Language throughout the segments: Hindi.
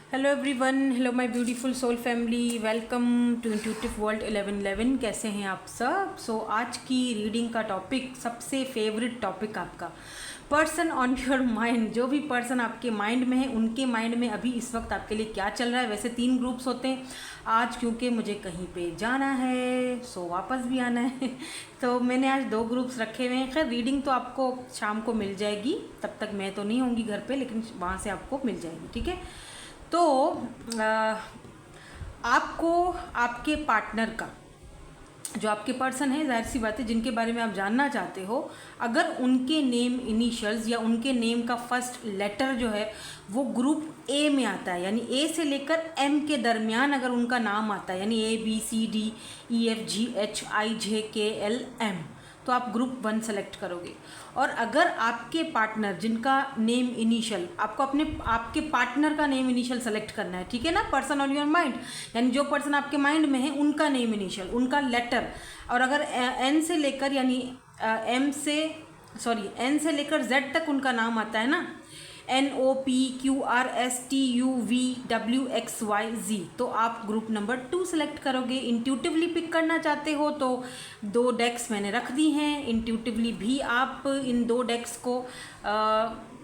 Hello everyone, hello my beautiful soul family, welcome to intuitive world 1111। कैसे हैं आप सब? आज की रीडिंग का टॉपिक, सबसे फेवरेट टॉपिक आपका, पर्सन ऑन योर माइंड। जो भी पर्सन आपके माइंड में है, उनके माइंड में अभी इस वक्त आपके लिए क्या चल रहा है। वैसे 3 ग्रुप्स होते हैं आज, क्योंकि मुझे कहीं पे जाना है वापस भी आना है तो मैंने आज 2 ग्रुप्स रखे हुए हैं। खैर रीडिंग तो आपको शाम को मिल जाएगी, तब तक मैं तो नहीं होंगी घर पे, लेकिन वहाँ से आपको मिल जाएगी, ठीक है। तो आपको आपके पार्टनर का, जो आपके पर्सन है, जाहिर सी बात है, जिनके बारे में आप जानना चाहते हो, अगर उनके नेम इनिशियल्स या उनके नेम का फर्स्ट लेटर जो है वो ग्रुप ए में आता है, यानी ए से लेकर एम के दरमियान अगर उनका नाम आता है, यानी ABCDEFGHIJKL M, तो आप ग्रुप 1 सेलेक्ट करोगे। और अगर आपके पार्टनर जिनका नेम इनिशियल, आपको आपके पार्टनर का नेम इनिशियल सेलेक्ट करना है, ठीक है ना। पर्सन ऑन योर माइंड, यानी जो पर्सन आपके माइंड में है उनका नेम इनिशियल, उनका लेटर। और अगर एन से लेकर, यानी एन से लेकर जेड तक उनका नाम आता है ना, NOPQRSTUVWXYZ, तो आप ग्रुप नंबर 2 सेलेक्ट करोगे। इंट्यूटिवली पिक करना चाहते हो तो 2 डेक्स मैंने रख दी हैं। इंट्यूटिवली भी आप इन 2 डेक्स को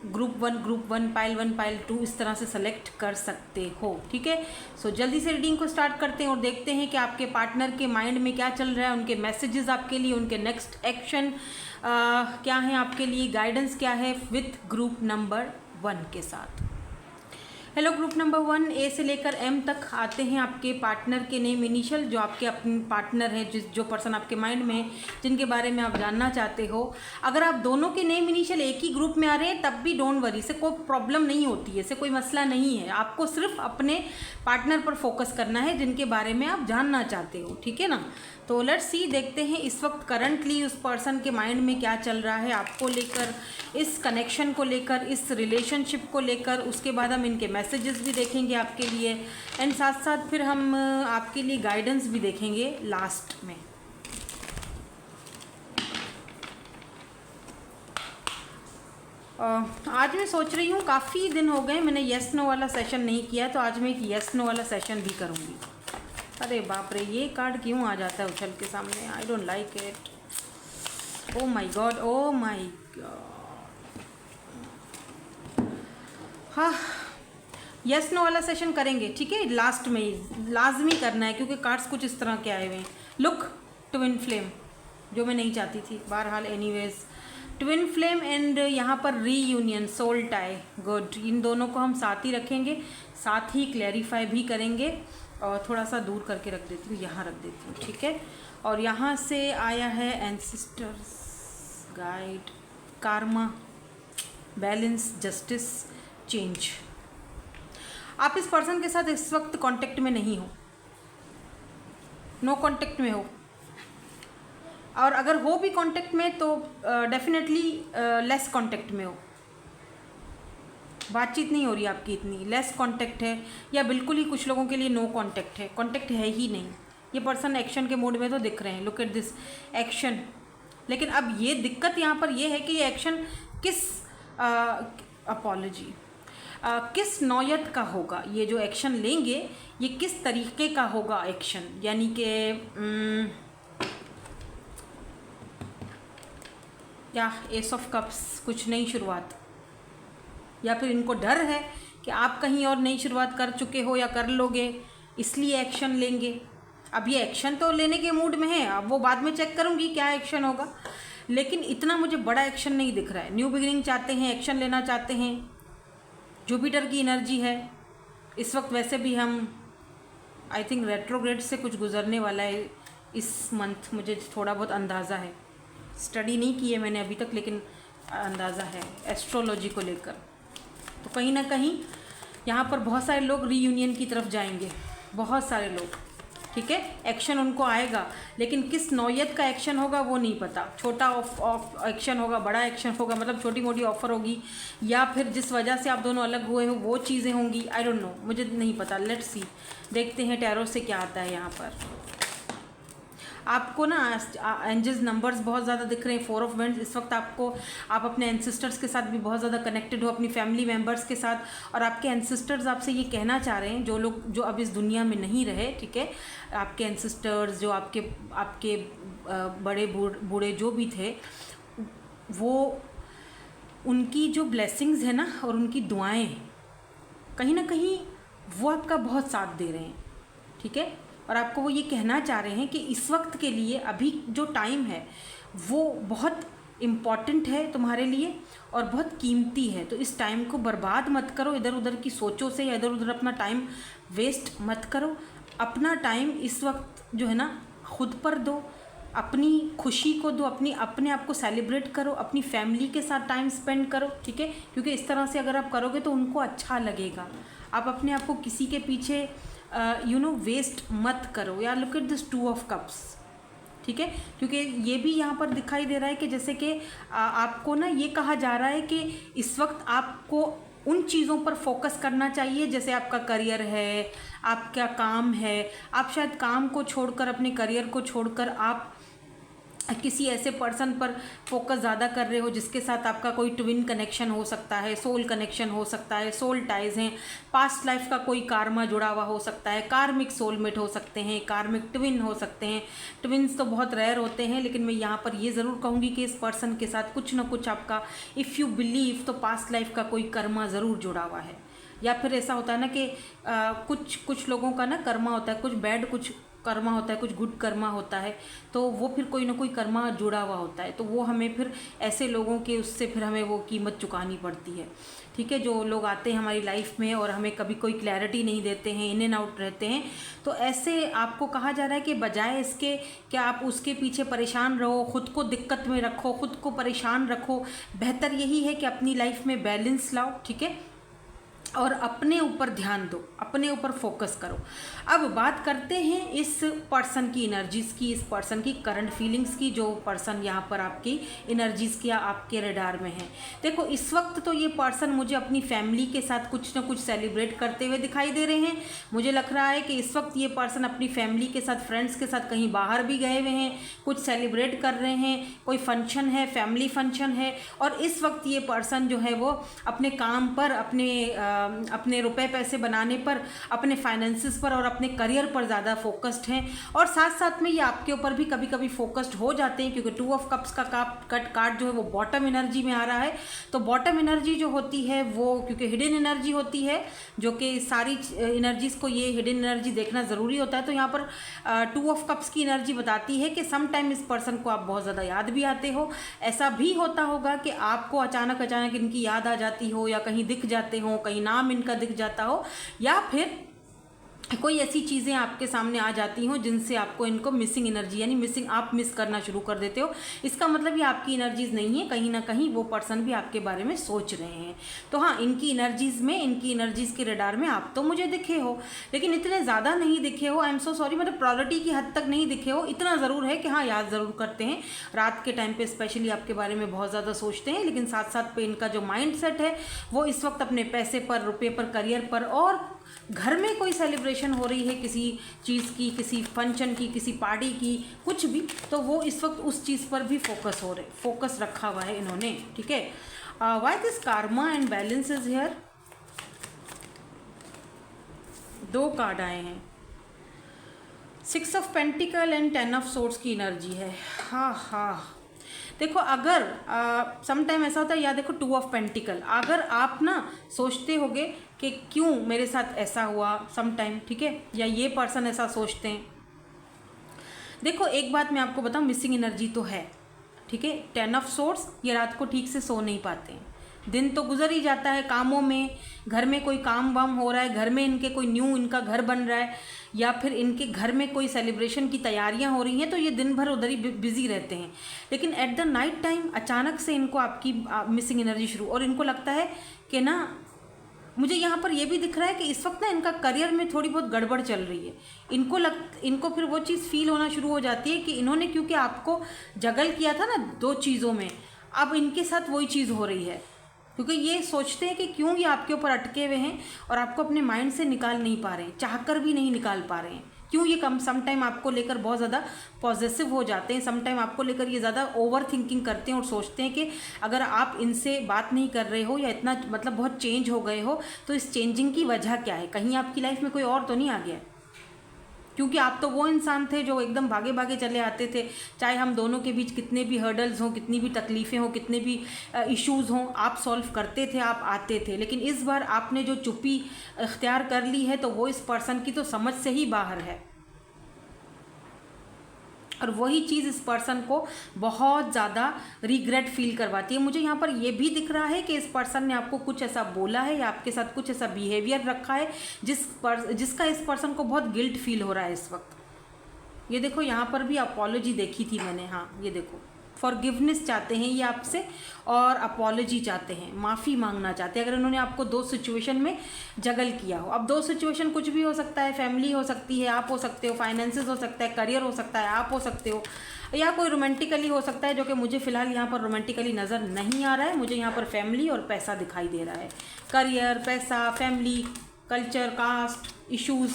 ग्रुप 1 पाइल 1 पाइल 2 इस तरह से सेलेक्ट कर सकते हो, ठीक है। जल्दी से रीडिंग को स्टार्ट करते हैं और देखते हैं कि आपके पार्टनर के माइंड में क्या चल रहा है, उनके मैसेजेस आपके लिए, उनके नेक्स्ट एक्शन क्या है आपके लिए, गाइडेंस क्या है विथ ग्रुप नंबर 1 के साथ। हेलो ग्रुप नंबर 1, ए से लेकर एम तक आते हैं आपके पार्टनर के नेम इनिशियल, जो आपके अपने पार्टनर है, जो पर्सन आपके माइंड में है, जिनके बारे में आप जानना चाहते हो। अगर आप दोनों के नेम इनिशियल एक ही ग्रुप में आ रहे हैं तब भी डोंट वरी, इससे कोई प्रॉब्लम नहीं होती है, इससे कोई मसला नहीं है। आपको सिर्फ अपने पार्टनर पर फोकस करना है जिनके बारे में आप जानना चाहते हो, ठीक है ना। तो लेट्स सी, देखते हैं इस वक्त करंटली उस पर्सन के माइंड में क्या चल रहा है आपको लेकर, इस कनेक्शन को लेकर, इस रिलेशनशिप को लेकर। उसके बाद हम इनके मैसेजेस भी देखेंगे आपके लिए, एंड साथ साथ फिर हम आपके लिए गाइडेंस भी देखेंगे लास्ट में। आज मैं सोच रही हूँ, काफ़ी दिन हो गए मैंने येस नो वाला सेशन नहीं किया, तो आज मैं एक येस नो वाला सेशन भी करूँगी। अरे बाप रे, ये कार्ड क्यों आ जाता है उछल के सामने, I don't like it. Oh my god, oh my god. हाँ, यस नो वाला सेशन करेंगे, ठीक है, लास्ट में ही लाजमी करना है, क्योंकि कार्ड्स कुछ इस तरह के आए हुए हैं। लुक, ट्विन फ्लेम, जो मैं नहीं चाहती थी, बहरहाल एनीवेज, ट्विन फ्लेम एंड यहाँ पर रीयूनियन, सोल टाई, गुड। इन दोनों को हम साथ ही रखेंगे, साथ ही क्लैरिफाई भी करेंगे। और थोड़ा सा दूर करके रख देती हूँ, यहाँ रख देती हूँ, ठीक है। और यहाँ से आया है ancestors guide, Karma, balance, justice, change. आप इस पर्सन के साथ इस वक्त कांटेक्ट में नहीं हो, नो कांटेक्ट में हो, और अगर हो भी कांटेक्ट में तो डेफिनेटली लेस कांटेक्ट में हो, बातचीत नहीं हो रही आपकी, इतनी लेस कांटेक्ट है, या बिल्कुल ही कुछ लोगों के लिए नो कांटेक्ट है, कांटेक्ट है ही नहीं। ये पर्सन एक्शन के मोड में तो दिख रहे हैं, लुक एट दिस एक्शन। लेकिन अब ये दिक्कत यहाँ पर ये है कि ये एक्शन किस अपॉलॉजी किस नौयत का होगा, ये जो एक्शन लेंगे ये किस तरीके का होगा एक्शन, यानी कि या एस ऑफ कप्स, कुछ नई शुरुआत, या फिर इनको डर है कि आप कहीं और नई शुरुआत कर चुके हो या कर लोगे, इसलिए एक्शन लेंगे। अब ये एक्शन तो लेने के मूड में है, अब वो बाद में चेक करूँगी क्या एक्शन होगा, लेकिन इतना मुझे बड़ा एक्शन नहीं दिख रहा है। न्यू बिगिनिंग चाहते हैं, एक्शन लेना चाहते हैं, जुपिटर की एनर्जी है इस वक्त। वैसे भी हम आई थिंक रेट्रोग्रेड से कुछ गुजरने वाला है इस मंथ, मुझे थोड़ा बहुत अंदाज़ा है, स्टडी नहीं की है मैंने अभी तक, लेकिन अंदाज़ा है एस्ट्रोलॉजी को लेकर। तो कहीं ना कहीं यहाँ पर बहुत सारे लोग रीयूनियन की तरफ जाएंगे, बहुत सारे लोग, ठीक है। एक्शन उनको आएगा, लेकिन किस नौयत का एक्शन होगा वो नहीं पता। छोटा ऑफ एक्शन होगा, बड़ा एक्शन होगा, मतलब छोटी मोटी ऑफर होगी, या फिर जिस वजह से आप दोनों अलग हुए हो वो चीज़ें होंगी, आई डोंट नो, मुझे नहीं पता। लेट्स सी, देखते हैं टैरो से क्या आता है यहाँ पर। आपको ना एंजल्स नंबर्स बहुत ज़्यादा दिख रहे हैं, 4 ऑफ वेंड्स। इस वक्त आप अपने एंसेस्टर्स के साथ भी बहुत ज़्यादा कनेक्टेड हो, अपनी फैमिली मेम्बर्स के साथ। और आपके एंसेस्टर्स आपसे ये कहना चाह रहे हैं, जो लोग जो अब इस दुनिया में नहीं रहे, ठीक है, आपके एंसेस्टर्स जो आपके बड़े बूढ़े जो भी थे, वो उनकी जो ब्लेसिंग्स है ना और उनकी दुआएं कहीं ना कहीं वो आपका बहुत साथ दे रहे हैं, ठीक है। और आपको वो ये कहना चाह रहे हैं कि इस वक्त के लिए अभी जो टाइम है वो बहुत इम्पॉर्टेंट है तुम्हारे लिए और बहुत कीमती है। तो इस टाइम को बर्बाद मत करो इधर उधर की सोचों से, या इधर उधर अपना टाइम वेस्ट मत करो। अपना टाइम इस वक्त जो है ना खुद पर दो, अपनी खुशी को दो, अपने आप को सेलिब्रेट करो, अपनी फैमिली के साथ टाइम स्पेंड करो, ठीक है। क्योंकि इस तरह से अगर आप करोगे तो उनको अच्छा लगेगा। आप अपने आप को किसी के पीछे वेस्ट मत करो। यार look at this 2 of cups, ठीक है। क्योंकि ये भी यहाँ पर दिखाई दे रहा है कि जैसे कि आपको ना ये कहा जा रहा है कि इस वक्त आपको उन चीज़ों पर फोकस करना चाहिए, जैसे आपका करियर है, आपका काम है। आप शायद काम को छोड़कर, अपने करियर को छोड़कर आप किसी ऐसे पर्सन पर फोकस ज़्यादा कर रहे हो जिसके साथ आपका कोई ट्विन कनेक्शन हो सकता है, सोल कनेक्शन हो सकता है, सोल टाइज हैं, पास्ट लाइफ का कोई कार्मा जुड़ा हुआ हो सकता है, कार्मिक सोलमेट हो सकते हैं, कार्मिक ट्विन हो सकते हैं। ट्विन्स तो बहुत रेयर होते हैं, लेकिन मैं यहाँ पर ये ज़रूर कहूँगी कि इस पर्सन के साथ कुछ ना कुछ आपका, इफ़ यू बिलीव, तो पास्ट लाइफ का कोई कर्मा ज़रूर जुड़ा हुआ है। या फिर ऐसा होता है ना कि कुछ लोगों का ना कर्मा होता है, कुछ बैड कुछ कर्मा होता है, कुछ गुड कर्मा होता है, तो वो फिर कोई ना कोई कर्मा जुड़ा हुआ होता है। तो वो हमें फिर ऐसे लोगों के उससे फिर हमें वो कीमत चुकानी पड़ती है, ठीक है। जो लोग आते हैं हमारी लाइफ में और हमें कभी कोई क्लैरिटी नहीं देते हैं, इन एंड आउट रहते हैं, तो ऐसे आपको कहा जा रहा है कि बजाय इसके कि आप उसके पीछे परेशान रहो, ख़ुद को दिक्कत में रखो, ख़ुद को परेशान रखो, बेहतर यही है कि अपनी लाइफ में बैलेंस लाओ, ठीक है, और अपने ऊपर ध्यान दो, अपने ऊपर फोकस करो। अब बात करते हैं इस पर्सन की एनर्जीज़ की, इस पर्सन की करंट फीलिंग्स की, जो पर्सन यहाँ पर आपकी एनर्जीज़ की आपके रडार में है। देखो इस वक्त तो ये पर्सन मुझे अपनी फैमिली के साथ कुछ ना कुछ सेलिब्रेट करते हुए दिखाई दे रहे हैं। मुझे लग रहा है कि इस वक्त ये पर्सन अपनी फैमिली के साथ, फ्रेंड्स के साथ कहीं बाहर भी गए हुए हैं, कुछ सेलिब्रेट कर रहे हैं, कोई फंक्शन है, फैमिली फंक्शन है। और इस वक्त ये पर्सन जो है वो अपने काम पर, अपने रुपए पैसे बनाने पर, अपने फाइनेंसिस पर और अपने करियर पर ज़्यादा फोकस्ड हैं। और साथ साथ में ये आपके ऊपर भी कभी कभी फोकस्ड हो जाते हैं, क्योंकि 2 ऑफ कप्स का कार्ड जो है वो बॉटम एनर्जी में आ रहा है। तो बॉटम एनर्जी जो होती है वो क्योंकि हिडन एनर्जी होती है, जो कि सारी एनर्जीज़ को ये हिडन एनर्जी देखना ज़रूरी होता है। तो यहाँ पर 2 ऑफ कप्स की एनर्जी बताती है कि सम टाइम इस पर्सन को आप बहुत ज़्यादा याद भी आते हो। ऐसा भी होता होगा कि आपको अचानक इनकी याद आ जाती हो, या कहीं दिख जाते हो, कहीं नाम इनका दिख जाता हो, या फिर कोई ऐसी चीज़ें आपके सामने आ जाती हों जिनसे आपको इनको मिसिंग एनर्जी, यानी मिसिंग, आप मिस करना शुरू कर देते हो। इसका मतलब ये आपकी एनर्जीज़ नहीं है, कहीं ना कहीं वो पर्सन भी आपके बारे में सोच रहे हैं। तो हाँ, इनकी एनर्जीज़ के रडार में आप तो मुझे दिखे हो, लेकिन इतने ज़्यादा नहीं दिखे हो। आई एम सो सॉरी, मतलब प्रायोरिटी की हद तक नहीं दिखे हो। इतना ज़रूर है कि हाँ, याद ज़रूर करते हैं, रात के टाइम पर स्पेशली आपके बारे में बहुत ज़्यादा सोचते हैं, लेकिन साथ साथ पे इनका जो माइंड सेट है वो इस वक्त अपने पैसे पर, रुपये पर, करियर पर, और घर में कोई सेलिब्रेशन हो रही है किसी चीज़ की, किसी फंक्शन की, किसी पार्टी की, कुछ भी, तो वो इस वक्त उस चीज़ पर भी फोकस रखा हुआ है इन्होंने, ठीक है। Why this Karma and balance is here. 2 card आए हैं, 6 of pentacle and 10 of swords की एनर्जी है। हाँ, देखो अगर सम टाइम ऐसा होता है, या देखो 2 ऑफ पेंटिकल, अगर आप ना सोचते होगे कि क्यों मेरे साथ ऐसा हुआ सम टाइम, ठीक है, या ये पर्सन ऐसा सोचते हैं। देखो एक बात मैं आपको बताऊं, मिसिंग एनर्जी तो है, ठीक है। 10 ऑफ सोर्ड्स, ये रात को ठीक से सो नहीं पाते हैं, दिन तो गुजर ही जाता है कामों में, घर में कोई काम वाम हो रहा है, घर में इनके कोई न्यू इनका घर बन रहा है, या फिर इनके घर में कोई सेलिब्रेशन की तैयारियां हो रही हैं, तो ये दिन भर उधर ही बिजी रहते हैं। लेकिन एट द नाइट टाइम अचानक से इनको आपकी मिसिंग एनर्जी शुरू, और इनको लगता है कि ना, मुझे यहाँ पर ये भी दिख रहा है कि इस वक्त ना इनका करियर में थोड़ी बहुत गड़बड़ चल रही है। इनको फिर वो चीज़ फील होना शुरू हो जाती है कि इन्होंने क्योंकि आपको जगल किया था ना 2 चीज़ों में, अब इनके साथ वही चीज़ हो रही है, क्योंकि ये सोचते हैं कि क्यों ये आपके ऊपर अटके हुए हैं और आपको अपने माइंड से निकाल नहीं पा रहे हैं, चाहकर भी नहीं निकाल पा रहे हैं। क्यों ये कम सम टाइम आपको लेकर बहुत ज़्यादा पॉजिटिव हो जाते हैं, सम टाइम आपको लेकर ये ज़्यादा ओवर थिंकिंग करते हैं और सोचते हैं कि अगर आप इनसे बात नहीं कर रहे हो या इतना मतलब बहुत चेंज हो गए हो तो इस चेंजिंग की वजह क्या है, कहीं आपकी लाइफ में कोई और तो नहीं आ गया है। क्योंकि आप तो वो इंसान थे जो एकदम भागे भागे चले आते थे, चाहे हम दोनों के बीच कितने भी हर्डल्स हों, कितनी भी तकलीफ़ें हों, कितने भी इश्यूज़ हों, आप सॉल्व करते थे, आप आते थे। लेकिन इस बार आपने जो चुप्पी इख्तियार कर ली है तो वो इस पर्सन की तो समझ से ही बाहर है, और वही चीज़ इस पर्सन को बहुत ज़्यादा रिग्रेट फील करवाती है। मुझे यहाँ पर ये भी दिख रहा है कि इस पर्सन ने आपको कुछ ऐसा बोला है या आपके साथ कुछ ऐसा बिहेवियर रखा है जिसका इस पर्सन को बहुत गिल्ट फील हो रहा है इस वक्त। ये देखो यहाँ पर भी अपॉलॉजी देखी थी मैंने, हाँ ये देखो फॉरगिवनेस चाहते हैं ये आपसे और अपॉलॉजी चाहते हैं, माफ़ी मांगना चाहते हैं। अगर उन्होंने आपको दो सिचुएशन में जगल किया हो, अब दो सिचुएशन कुछ भी हो सकता है, फैमिली हो सकती है, आप हो सकते हो, फाइनेंसेस हो सकता है, करियर हो सकता है, आप हो सकते हो, या कोई रोमांटिकली हो सकता है, जो कि मुझे फ़िलहाल यहाँ पर रोमांटिकली नज़र नहीं आ रहा है। मुझे यहाँ पर फैमिली और पैसा दिखाई दे रहा है, करियर, पैसा, family, culture, caste issues,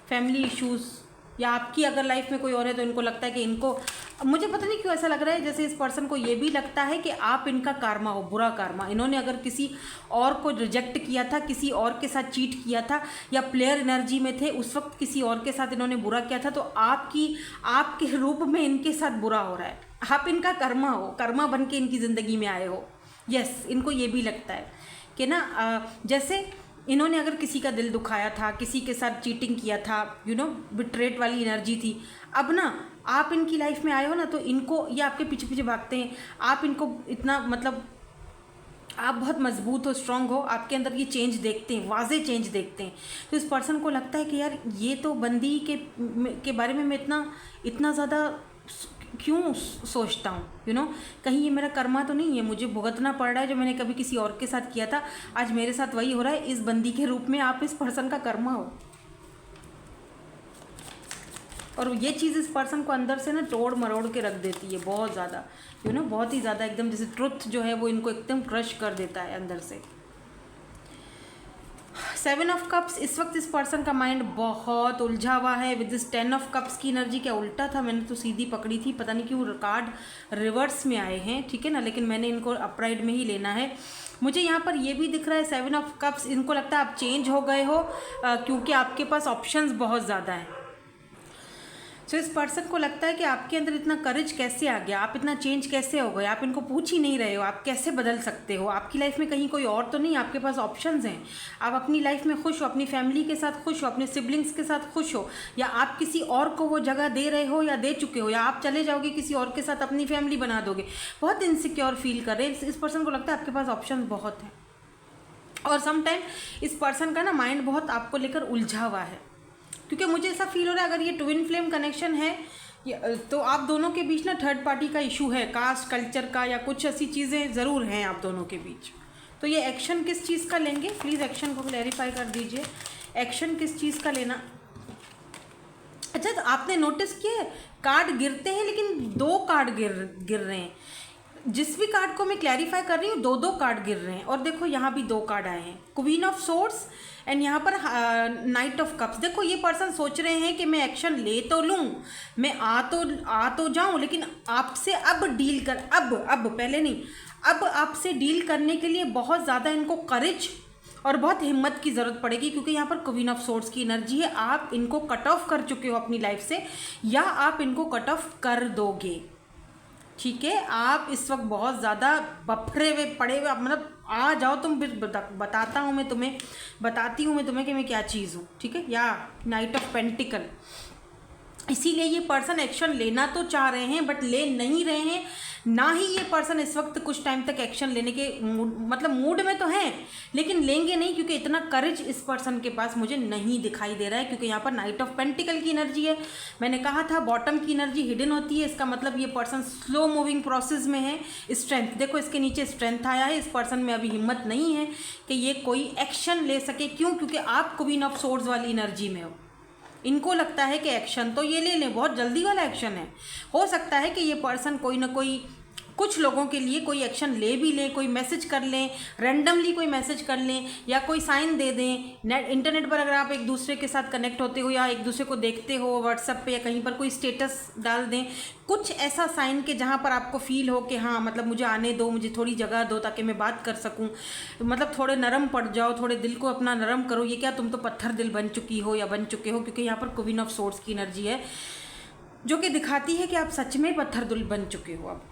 family issues, या आपकी अगर लाइफ में कोई और है तो इनको लगता है कि इनको, मुझे पता नहीं क्यों ऐसा लग रहा है जैसे इस पर्सन को ये भी लगता है कि आप इनका कार्मा हो, बुरा कार्मा। इन्होंने अगर किसी और को रिजेक्ट किया था, किसी और के साथ चीट किया था, या प्लेयर एनर्जी में थे उस वक्त किसी और के साथ इन्होंने बुरा किया था, तो आपके रूप में इनके साथ बुरा हो रहा है, आप इनका कर्मा हो, कर्मा बन के इनकी ज़िंदगी में आए हो। यस, इनको ये भी लगता है कि ना जैसे इन्होंने अगर किसी का दिल दुखाया था, किसी के साथ चीटिंग किया था, बिट्रेट वाली एनर्जी थी, अब ना आप इनकी लाइफ में आए हो ना तो इनको, ये आपके पीछे पीछे भागते हैं, आप इनको इतना मतलब आप बहुत मजबूत हो, स्ट्रांग हो, आपके अंदर ये चेंज देखते हैं, वाज़े चेंज देखते हैं। तो इस पर्सन को लगता है कि यार ये तो बंदी के बारे में मैं इतना ज़्यादा क्यों सोचता हूँ, कहीं ये मेरा कर्मा तो नहीं है, मुझे भुगतना पड़ रहा है जो मैंने कभी किसी और के साथ किया था, आज मेरे साथ वही हो रहा है। इस बंदी के रूप में आप इस पर्सन का कर्मा हो, और ये चीज़ इस पर्सन को अंदर से ना तोड़ मरोड़ के रख देती है बहुत ज़्यादा, बहुत ही ज़्यादा, एकदम जैसे ट्रुथ जो है वो इनको एकदम क्रश कर देता है अंदर से। 7 ऑफ कप्स, इस वक्त इस पर्सन का माइंड बहुत उलझा हुआ है विद दिस 10 ऑफ कप्स की एनर्जी। क्या उल्टा था, मैंने तो सीधी पकड़ी थी, पता नहीं क्यों कार्ड रिवर्स में आए हैं, ठीक है ना, लेकिन मैंने इनको अपराइट में ही लेना है। मुझे यहाँ पर ये भी दिख रहा है 7 ऑफ कप्स, इनको लगता है आप चेंज हो गए हो क्योंकि आपके पास ऑप्शंस बहुत ज़्यादा हैं। सो इस पर्सन को लगता है कि आपके अंदर इतना करेज कैसे आ गया, आप इतना चेंज कैसे हो गए, आप इनको पूछ ही नहीं रहे हो, आप कैसे बदल सकते हो, आपकी लाइफ में कहीं कोई और तो नहीं, आपके पास ऑप्शंस हैं, आप अपनी लाइफ में खुश हो, अपनी फैमिली के साथ खुश हो, अपने सिबलिंग्स के साथ खुश हो, या आप किसी और को वो जगह दे रहे हो या दे चुके हो, या आप चले जाओगे किसी और के साथ अपनी फैमिली बना दोगे, बहुत इनसिक्योर फील कर रहे हैं। इस पर्सन को लगता है आपके पास ऑप्शन बहुत हैं, और समटाइम इस पर्सन का ना माइंड बहुत आपको लेकर उलझा हुआ है, क्योंकि मुझे ऐसा फील हो रहा है अगर ये ट्विन फ्लेम कनेक्शन है तो आप दोनों के बीच ना थर्ड पार्टी का इशू है, कास्ट कल्चर का, या कुछ ऐसी चीज़ें ज़रूर हैं आप दोनों के बीच। तो ये एक्शन किस चीज़ का लेंगे, प्लीज़ एक्शन को क्लैरिफाई कर दीजिए, एक्शन किस चीज़ का लेना। अच्छा, तो आपने नोटिस किया है कार्ड गिरते हैं लेकिन 2 कार्ड गिर रहे हैं, जिस भी कार्ड को मैं क्लैरिफाई कर रही हूँ 2 कार्ड गिर रहे हैं, और देखो यहाँ भी 2 कार्ड आए हैं, क्वीन ऑफ सोर्ड्स एंड यहाँ पर नाइट ऑफ कप्स। देखो ये पर्सन सोच रहे हैं कि मैं एक्शन ले तो लूँ, मैं आ तो जाऊँ, लेकिन आपसे अब डील कर, अब पहले नहीं, अब आपसे डील करने के लिए बहुत ज़्यादा इनको करेज और बहुत हिम्मत की ज़रूरत पड़ेगी, क्योंकि यहाँ पर क्वीन ऑफ सोर्ड्स की एनर्जी है। आप इनको कट ऑफ कर चुके हो अपनी लाइफ से, या आप इनको कट ऑफ कर दोगे, ठीक है। आप इस वक्त बहुत ज़्यादा बफरे हुए पड़े हुए, मतलब आ जाओ तुम, फिर बताती हूँ मैं तुम्हें कि मैं क्या चीज़ हूँ, ठीक है। या नाइट ऑफ पेंटिकल, इसीलिए ये पर्सन एक्शन लेना तो चाह रहे हैं बट ले नहीं रहे हैं, ना ही ये पर्सन इस वक्त कुछ टाइम तक एक्शन लेने के मूड में तो हैं, लेकिन लेंगे नहीं, क्योंकि इतना करेज इस पर्सन के पास मुझे नहीं दिखाई दे रहा है, क्योंकि यहाँ पर नाइट ऑफ पेंटिकल की एनर्जी है। मैंने कहा था बॉटम की एनर्जी हिडन होती है, इसका मतलब ये पर्सन स्लो मूविंग प्रोसेस में है। स्ट्रेंथ देखो, इसके नीचे स्ट्रेंथ आया है, इस पर्सन में अभी हिम्मत नहीं है कि ये कोई एक्शन ले सके। क्यों? क्योंकि आप क्वीन ऑफ सोर्ड्स वाली एनर्जी में हो, इनको लगता है कि एक्शन तो ये ले लें, बहुत जल्दी वाला एक्शन है। हो सकता है कि ये पर्सन कोई ना कोई कुछ लोगों के लिए कोई एक्शन ले भी लें, कोई मैसेज कर लें, रैंडमली कोई मैसेज कर लें या कोई साइन दे दें। इंटरनेट पर अगर आप एक दूसरे के साथ कनेक्ट होते हो या एक दूसरे को देखते हो व्हाट्सएप पे या कहीं पर कोई स्टेटस डाल दें, कुछ ऐसा साइन के जहाँ पर आपको फील हो कि हाँ मतलब मुझे आने दो, मुझे थोड़ी जगह दो ताकि मैं बात कर सकूँ, मतलब थोड़े नरम पड़ जाओ, थोड़े दिल को अपना नरम करो। ये क्या तुम तो पत्थर दिल बन चुकी हो या बन चुके हो, क्योंकि यहाँ पर क्वीन ऑफ सोर्ड्स की एनर्जी है जो कि दिखाती है कि आप सच में पत्थर दिल बन चुके हो अब।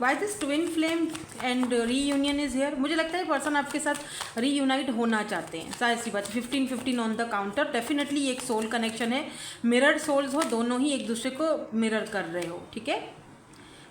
Why this twin flame and reunion is here? मुझे लगता है पर्सन आपके साथ रीयूनाइट होना चाहते हैं, सारी सी बात। 15-15 ऑन द काउंटर, डेफिनेटली एक सोल कनेक्शन है, मिरर्ड सोल्स हो, दोनों ही एक दूसरे को मिरर कर रहे हो, ठीक है।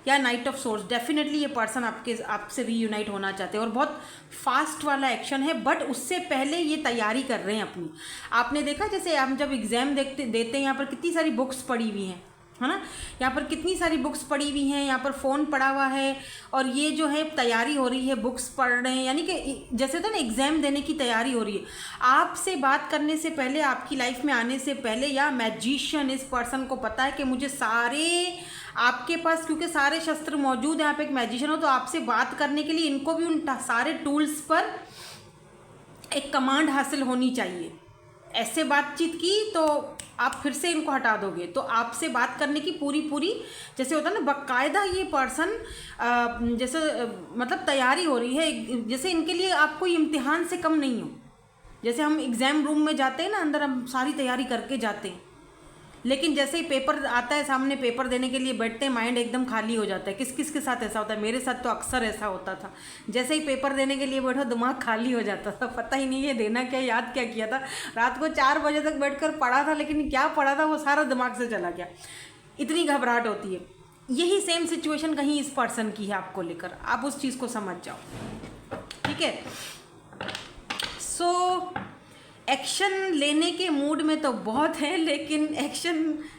या नाइट ऑफ सोर्स, डेफिनेटली ये पर्सन आपसे रीयूनाइट होना चाहते हैं और बहुत फास्ट वाला एक्शन है, बट उससे पहले ये तैयारी कर रहे हैं अपनी। आपने देखा जैसे हम जब एग्ज़ाम देते हैं, यहाँ पर कितनी सारी बुक्स पड़ी हुई हैं, है ना, यहाँ पर कितनी सारी बुक्स पड़ी हुई हैं, यहाँ पर फ़ोन पड़ा हुआ है और ये जो है तैयारी हो रही है, बुक्स पढ़ रहे हैं, यानी कि जैसे होता है ना एग्ज़ाम देने की तैयारी हो रही है। आपसे बात करने से पहले, आपकी लाइफ में आने से पहले, या मैजिशियन, इस पर्सन को पता है कि मुझे सारे, आपके पास क्योंकि सारे शस्त्र मौजूद हैं, आप एक मैजिशियन हो, तो आपसे बात करने के लिए इनको भी उन सारे टूल्स पर एक कमांड हासिल होनी चाहिए। ऐसे बातचीत की तो आप फिर से इनको हटा दोगे, तो आपसे बात करने की पूरी जैसे होता है ना बाकायदा ये पर्सन जैसे मतलब तैयारी हो रही है, जैसे इनके लिए आप कोई इम्तिहान से कम नहीं हो। जैसे हम एग्ज़ाम रूम में जाते हैं ना, अंदर हम सारी तैयारी करके जाते हैं, लेकिन जैसे ही पेपर आता है सामने, पेपर देने के लिए बैठते हैं, माइंड एकदम खाली हो जाता है। किस किस के साथ ऐसा होता है? मेरे साथ तो अक्सर ऐसा होता था, जैसे ही पेपर देने के लिए बैठो दिमाग खाली हो जाता था, पता ही नहीं ये देना क्या, याद क्या किया था, रात को 4 बजे तक बैठकर पढ़ा था, लेकिन क्या पढ़ा था वो सारा दिमाग से चला गया। इतनी घबराहट होती है। यही सेम सिचुएशन कहीं इस पर्सन की है आपको लेकर, आप उस चीज़ को समझ जाओ, ठीक है। सो एक्शन लेने के मूड में तो बहुत है, लेकिन एक्शन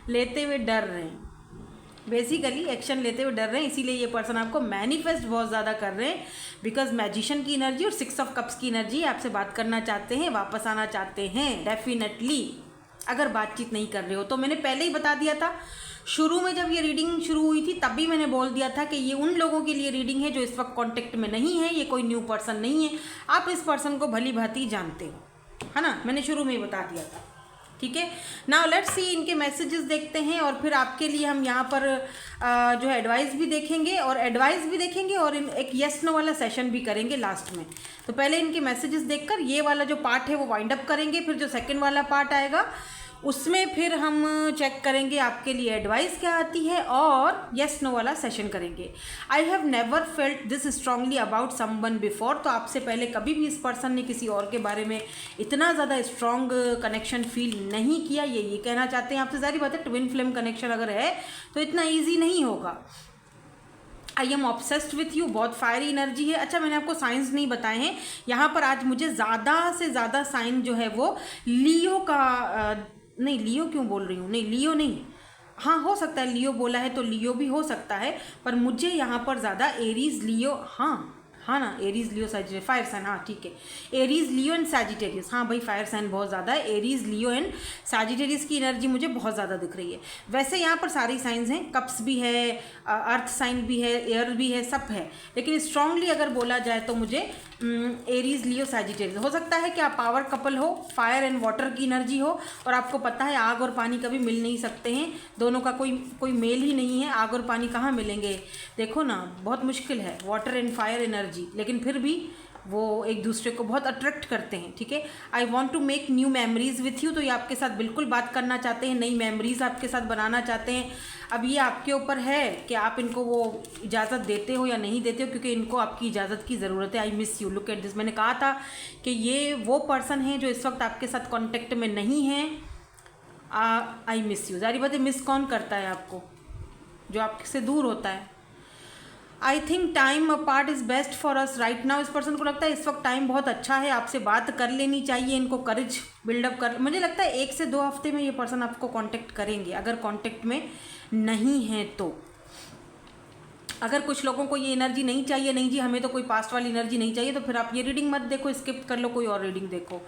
लेते हुए डर रहे हैं। बेसिकली एक्शन लेते हुए डर रहे हैं, इसीलिए ये पर्सन आपको मैनिफेस्ट बहुत ज़्यादा कर रहे हैं, बिकॉज मैजिशियन की एनर्जी और 6 ऑफ कप्स की एनर्जी आपसे बात करना चाहते हैं, वापस आना चाहते हैं डेफिनेटली। अगर बातचीत नहीं कर रहे हो तो मैंने पहले ही बता दिया था, शुरू में जब ये रीडिंग शुरू हुई थी तब भी मैंने बोल दिया था कि ये उन लोगों के लिए रीडिंग है जो इस वक्त कॉन्टेक्ट में नहीं है, ये कोई न्यू पर्सन नहीं है, आप इस पर्सन को भली भांति जानते हो, है ना, मैंने शुरू में ही बता दिया था, ठीक है। नाउ लेट्स सी, इनके मैसेजेस देखते हैं और फिर आपके लिए हम यहाँ पर जो है एडवाइस भी देखेंगे और एक येस नो वाला सेशन भी करेंगे लास्ट में। तो पहले इनके मैसेजेस देखकर ये वाला जो पार्ट है वो वाइंड अप करेंगे, फिर जो सेकंड वाला पार्ट आएगा उसमें फिर हम चेक करेंगे आपके लिए एडवाइस क्या आती है और येस नो वाला सेशन करेंगे। I have never felt this strongly about someone before, तो आपसे पहले कभी भी इस पर्सन ने किसी और के बारे में इतना ज़्यादा स्ट्रॉन्ग कनेक्शन फील नहीं किया, ये कहना चाहते हैं आपसे। सारी बात है, ट्विन फ्लेम कनेक्शन अगर है तो इतना ईजी नहीं होगा। I am obsessed with you, बहुत फायरी एनर्जी है। अच्छा, मैंने आपको साइंस नहीं बताए हैं यहाँ पर, आज मुझे ज़्यादा से ज़्यादा साइन जो है वो लियो का नहीं, लियो क्यों बोल रही हूँ, नहीं लियो नहीं, हाँ हो सकता है लियो बोला है तो लियो भी हो सकता है, पर मुझे यहाँ पर ज़्यादा एरीज लियो, हाँ ना, Aries Leo Sagittarius, fire sign, हाँ ठीक है, एरीज लियो एंड सैजिटेरियस, हाँ भाई फायर साइन बहुत ज़्यादा है, एरीज लियो एंड सैजिटेरियस की एनर्जी मुझे बहुत ज़्यादा दिख रही है। वैसे यहाँ पर सारी साइंस हैं, कप्स भी है, अर्थ साइन भी है, एयर भी है, सब है, लेकिन स्ट्रांगली अगर बोला जाए तो मुझे एरीज लियो सैजिटेरियस। हो सकता है कि आप पावर कपल हो, फायर एंड वाटर की एनर्जी हो और आपको पता है आग और पानी कभी मिल नहीं सकते हैं, दोनों का कोई मेल ही नहीं है, आग और पानी कहाँ मिलेंगे, देखो ना बहुत मुश्किल है, वाटर एंड फायर एनर्जी, लेकिन फिर भी वो एक दूसरे को बहुत अट्रैक्ट करते हैं, ठीक है। I want to make new memories with you, तो ये आपके साथ बिल्कुल बात करना चाहते हैं, नई मेमोरीज आपके साथ बनाना चाहते हैं। अब ये आपके ऊपर है कि आप इनको वो इजाज़त देते हो या नहीं देते हो, क्योंकि इनको आपकी इजाज़त की ज़रूरत है। I miss you, look at this, मैंने कहा था कि ये वो पर्सन है जो इस वक्त आपके साथ कॉन्टेक्ट में नहीं है। आई मिस यू, जारी बात है, मिस कौन करता है आपको, जो आपसे दूर होता है। I think time apart is best for us right now, इस पर्सन को लगता है इस वक्त टाइम बहुत अच्छा है, आपसे बात कर लेनी चाहिए, इनको करेज बिल्डअप कर, मुझे लगता है 1 से 2 हफ्ते में ये पर्सन आपको कांटेक्ट करेंगे, अगर कांटेक्ट में नहीं है तो। अगर कुछ लोगों को ये एनर्जी नहीं चाहिए, नहीं जी हमें तो कोई पास्ट वाली एनर्जी नहीं चाहिए, तो फिर आप ये रीडिंग मत देखो, स्किप कर लो, कोई और रीडिंग देखो।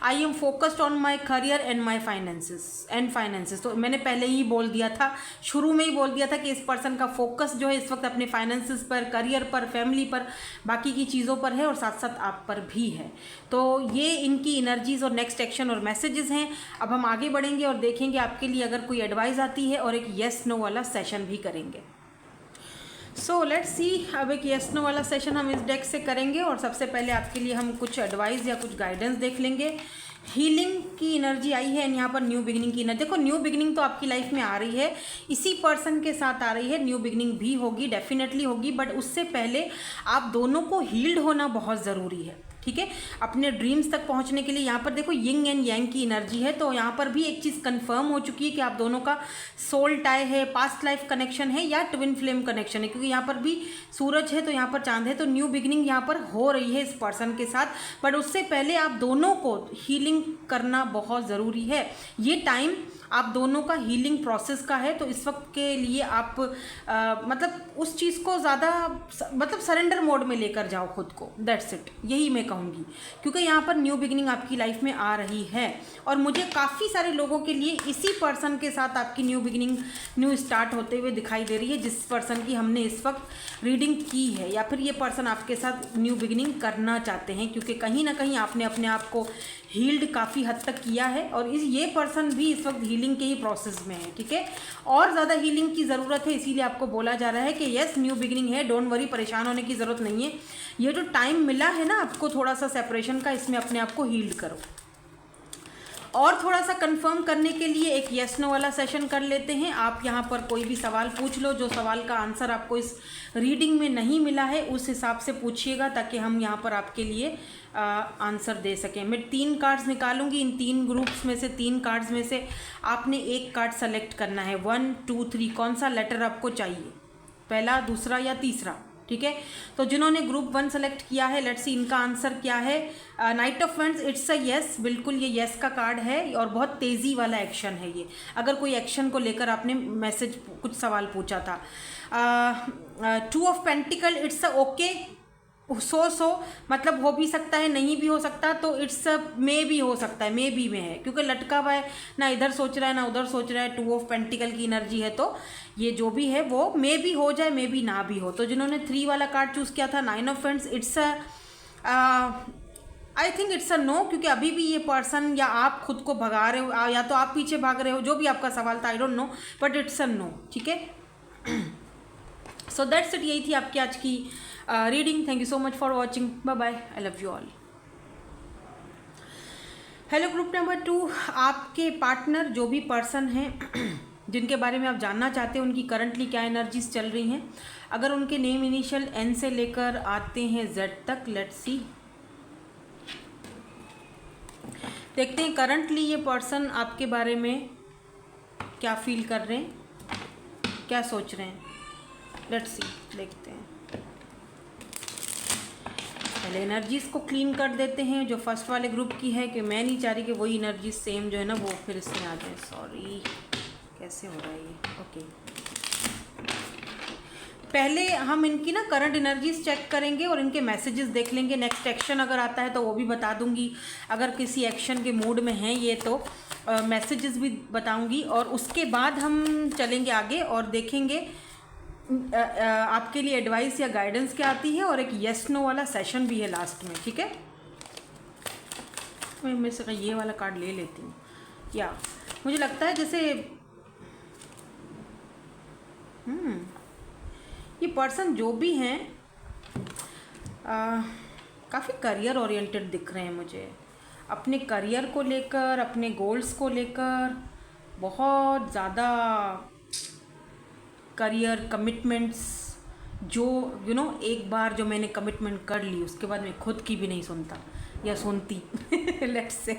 I am focused on my career and my finances. तो मैंने पहले ही बोल दिया था, शुरू में ही बोल दिया था कि इस पर्सन का फोकस जो है इस वक्त अपने फाइनेंसेस पर, करियर पर, फैमिली पर, बाकी की चीज़ों पर है और साथ साथ आप पर भी है। तो ये इनकी एनर्जीज़ और नेक्स्ट एक्शन और मैसेजेस हैं। अब हम आगे बढ़ेंगे और देखेंगे आपके लिए अगर कोई एडवाइस आती है, और एक येस नो वाला सेशन भी करेंगे। सो लेट्स सी, अब एक येस नो वाला सेशन हम इस डेक से करेंगे और सबसे पहले आपके लिए हम कुछ एडवाइस या कुछ गाइडेंस देख लेंगे। हीलिंग की एनर्जी आई है एंड यहाँ पर न्यू बिगिनिंग की एनर्जी। देखो न्यू बिगिनिंग तो आपकी लाइफ में आ रही है, इसी पर्सन के साथ आ रही है, न्यू बिगिनिंग भी होगी, डेफिनेटली होगी, बट उससे पहले आप दोनों को हील्ड होना बहुत ज़रूरी है। ठीक है, अपने ड्रीम्स तक पहुंचने के लिए यहाँ पर देखो यिंग एंड यांग की एनर्जी है, तो यहाँ पर भी एक चीज़ कंफर्म हो चुकी है कि आप दोनों का सोल टाई है, पास्ट लाइफ कनेक्शन है या ट्विन फ्लेम कनेक्शन है, क्योंकि यहाँ पर भी सूरज है तो यहाँ पर चांद है, तो न्यू बिगिनिंग यहाँ पर हो रही है इस पर्सन के साथ। बट उससे पहले आप दोनों को हीलिंग करना बहुत ज़रूरी है। ये टाइम आप दोनों का हीलिंग प्रोसेस का है, तो इस वक्त के लिए आप मतलब उस चीज़ को ज़्यादा मतलब सरेंडर मोड में लेकर जाओ खुद को, दैट्स इट, यही मैं कहूँगी, क्योंकि यहाँ पर न्यू बिगिनिंग आपकी लाइफ में आ रही है और मुझे काफ़ी सारे लोगों के लिए इसी पर्सन के साथ आपकी न्यू बिगिनिंग, न्यू स्टार्ट होते हुए दिखाई दे रही है, जिस पर्सन की हमने इस वक्त रीडिंग की है, या फिर ये पर्सन आपके साथ न्यू बिगिनिंग करना चाहते हैं, क्योंकि कहीं ना कहीं आपने अपने आप को हील्ड काफ़ी हद तक किया है और ये पर्सन भी इस वक्त हीलिंग के ही प्रोसेस में है। ठीक है, और ज़्यादा हीलिंग की ज़रूरत है, इसीलिए आपको बोला जा रहा है कि यस न्यू बिगिनिंग है, डोंट वरी, परेशान होने की ज़रूरत नहीं है। ये जो टाइम मिला है ना आपको थोड़ा सा सेपरेशन का, इसमें अपने आप को हील्ड करो। और थोड़ा सा कंफर्म करने के लिए एक येस नो वाला सेशन कर लेते हैं। आप यहाँ पर कोई भी सवाल पूछ लो, जो सवाल का आंसर आपको इस रीडिंग में नहीं मिला है उस हिसाब से पूछिएगा, ताकि हम यहाँ पर आपके लिए आंसर दे सकें। मैं 3 कार्ड्स निकालूंगी, इन 3 ग्रुप्स में से 3 कार्ड्स में से आपने एक कार्ड सेलेक्ट करना है, 1 2 3, कौन सा लेटर आपको चाहिए, पहला, दूसरा या तीसरा। ठीक है, तो जिन्होंने ग्रुप 1 सेलेक्ट किया है, लेट्स सी इनका आंसर क्या है। Night of wands, it's a yes, बिल्कुल ये येस का कार्ड है और बहुत तेज़ी वाला एक्शन है ये, अगर कोई एक्शन को लेकर आपने मैसेज कुछ सवाल पूछा था। 2 of pentacles, it's a okay, so मतलब हो भी सकता है, नहीं भी हो सकता, तो इट्स मे भी हो सकता है, मे बी में है, क्योंकि लटका हुआ है, ना इधर सोच रहा है ना उधर सोच रहा है, 2 ऑफ पेंटिकल की एनर्जी है, तो ये जो भी है वो मे भी हो जाए, मे भी ना भी हो। तो जिन्होंने 3 वाला कार्ड चूज़ किया था, 9 of wands, it's I think it's a no, क्योंकि अभी भी ये पर्सन या आप खुद को भगा रहे हो या तो आप पीछे भाग रहे हो, जो भी आपका सवाल था, I don't know, but it's a no. ठीक है, सो दैट्स इट, यही थी आपकी आज की reading. Thank you so much for watching, bye bye, I love you all. Hello group number 2, आपके पार्टनर जो भी पर्सन हैं जिनके बारे में आप जानना चाहते हैं, उनकी करंटली क्या एनर्जीज चल रही हैं। अगर उनके नेम इनिशियल एन से लेकर आते हैं जेड तक, लेट्स सी, देखते हैं करंटली ये पर्सन आपके बारे में क्या फील कर रहे हैं, क्या सोच रहे हैं। लेट्स सी, देखते हैं। पहले एनर्जीज़ को क्लीन कर देते हैं जो फर्स्ट वाले ग्रुप की है, कि मैं नहीं चाह रही कि वही एनर्जी सेम जो है ना वो फिर इसमें आ जाए। सॉरी, कैसे हो रहा है ये, ओके। पहले हम इनकी ना करंट एनर्जीज चेक करेंगे और इनके मैसेजेस देख लेंगे। नेक्स्ट एक्शन अगर आता है तो वो भी बता दूंगी, अगर किसी एक्शन के मूड में हैं ये तो मैसेजेस भी बताऊंगी, और उसके बाद हम चलेंगे आगे और देखेंगे आपके लिए एडवाइस या गाइडेंस क्या आती है, और एक येस नो वाला सेशन भी है लास्ट में। ठीक है, मैं से ये वाला कार्ड ले लेती हूँ, या मुझे लगता है जैसे ये पर्सन जो भी हैं काफ़ी करियर ओरिएंटेड दिख रहे हैं मुझे, अपने करियर को लेकर, अपने गोल्स को लेकर बहुत ज़्यादा करियर कमिटमेंट्स, जो एक बार जो मैंने कमिटमेंट कर ली उसके बाद मैं खुद की भी नहीं सुनता या सुनती लेट्स से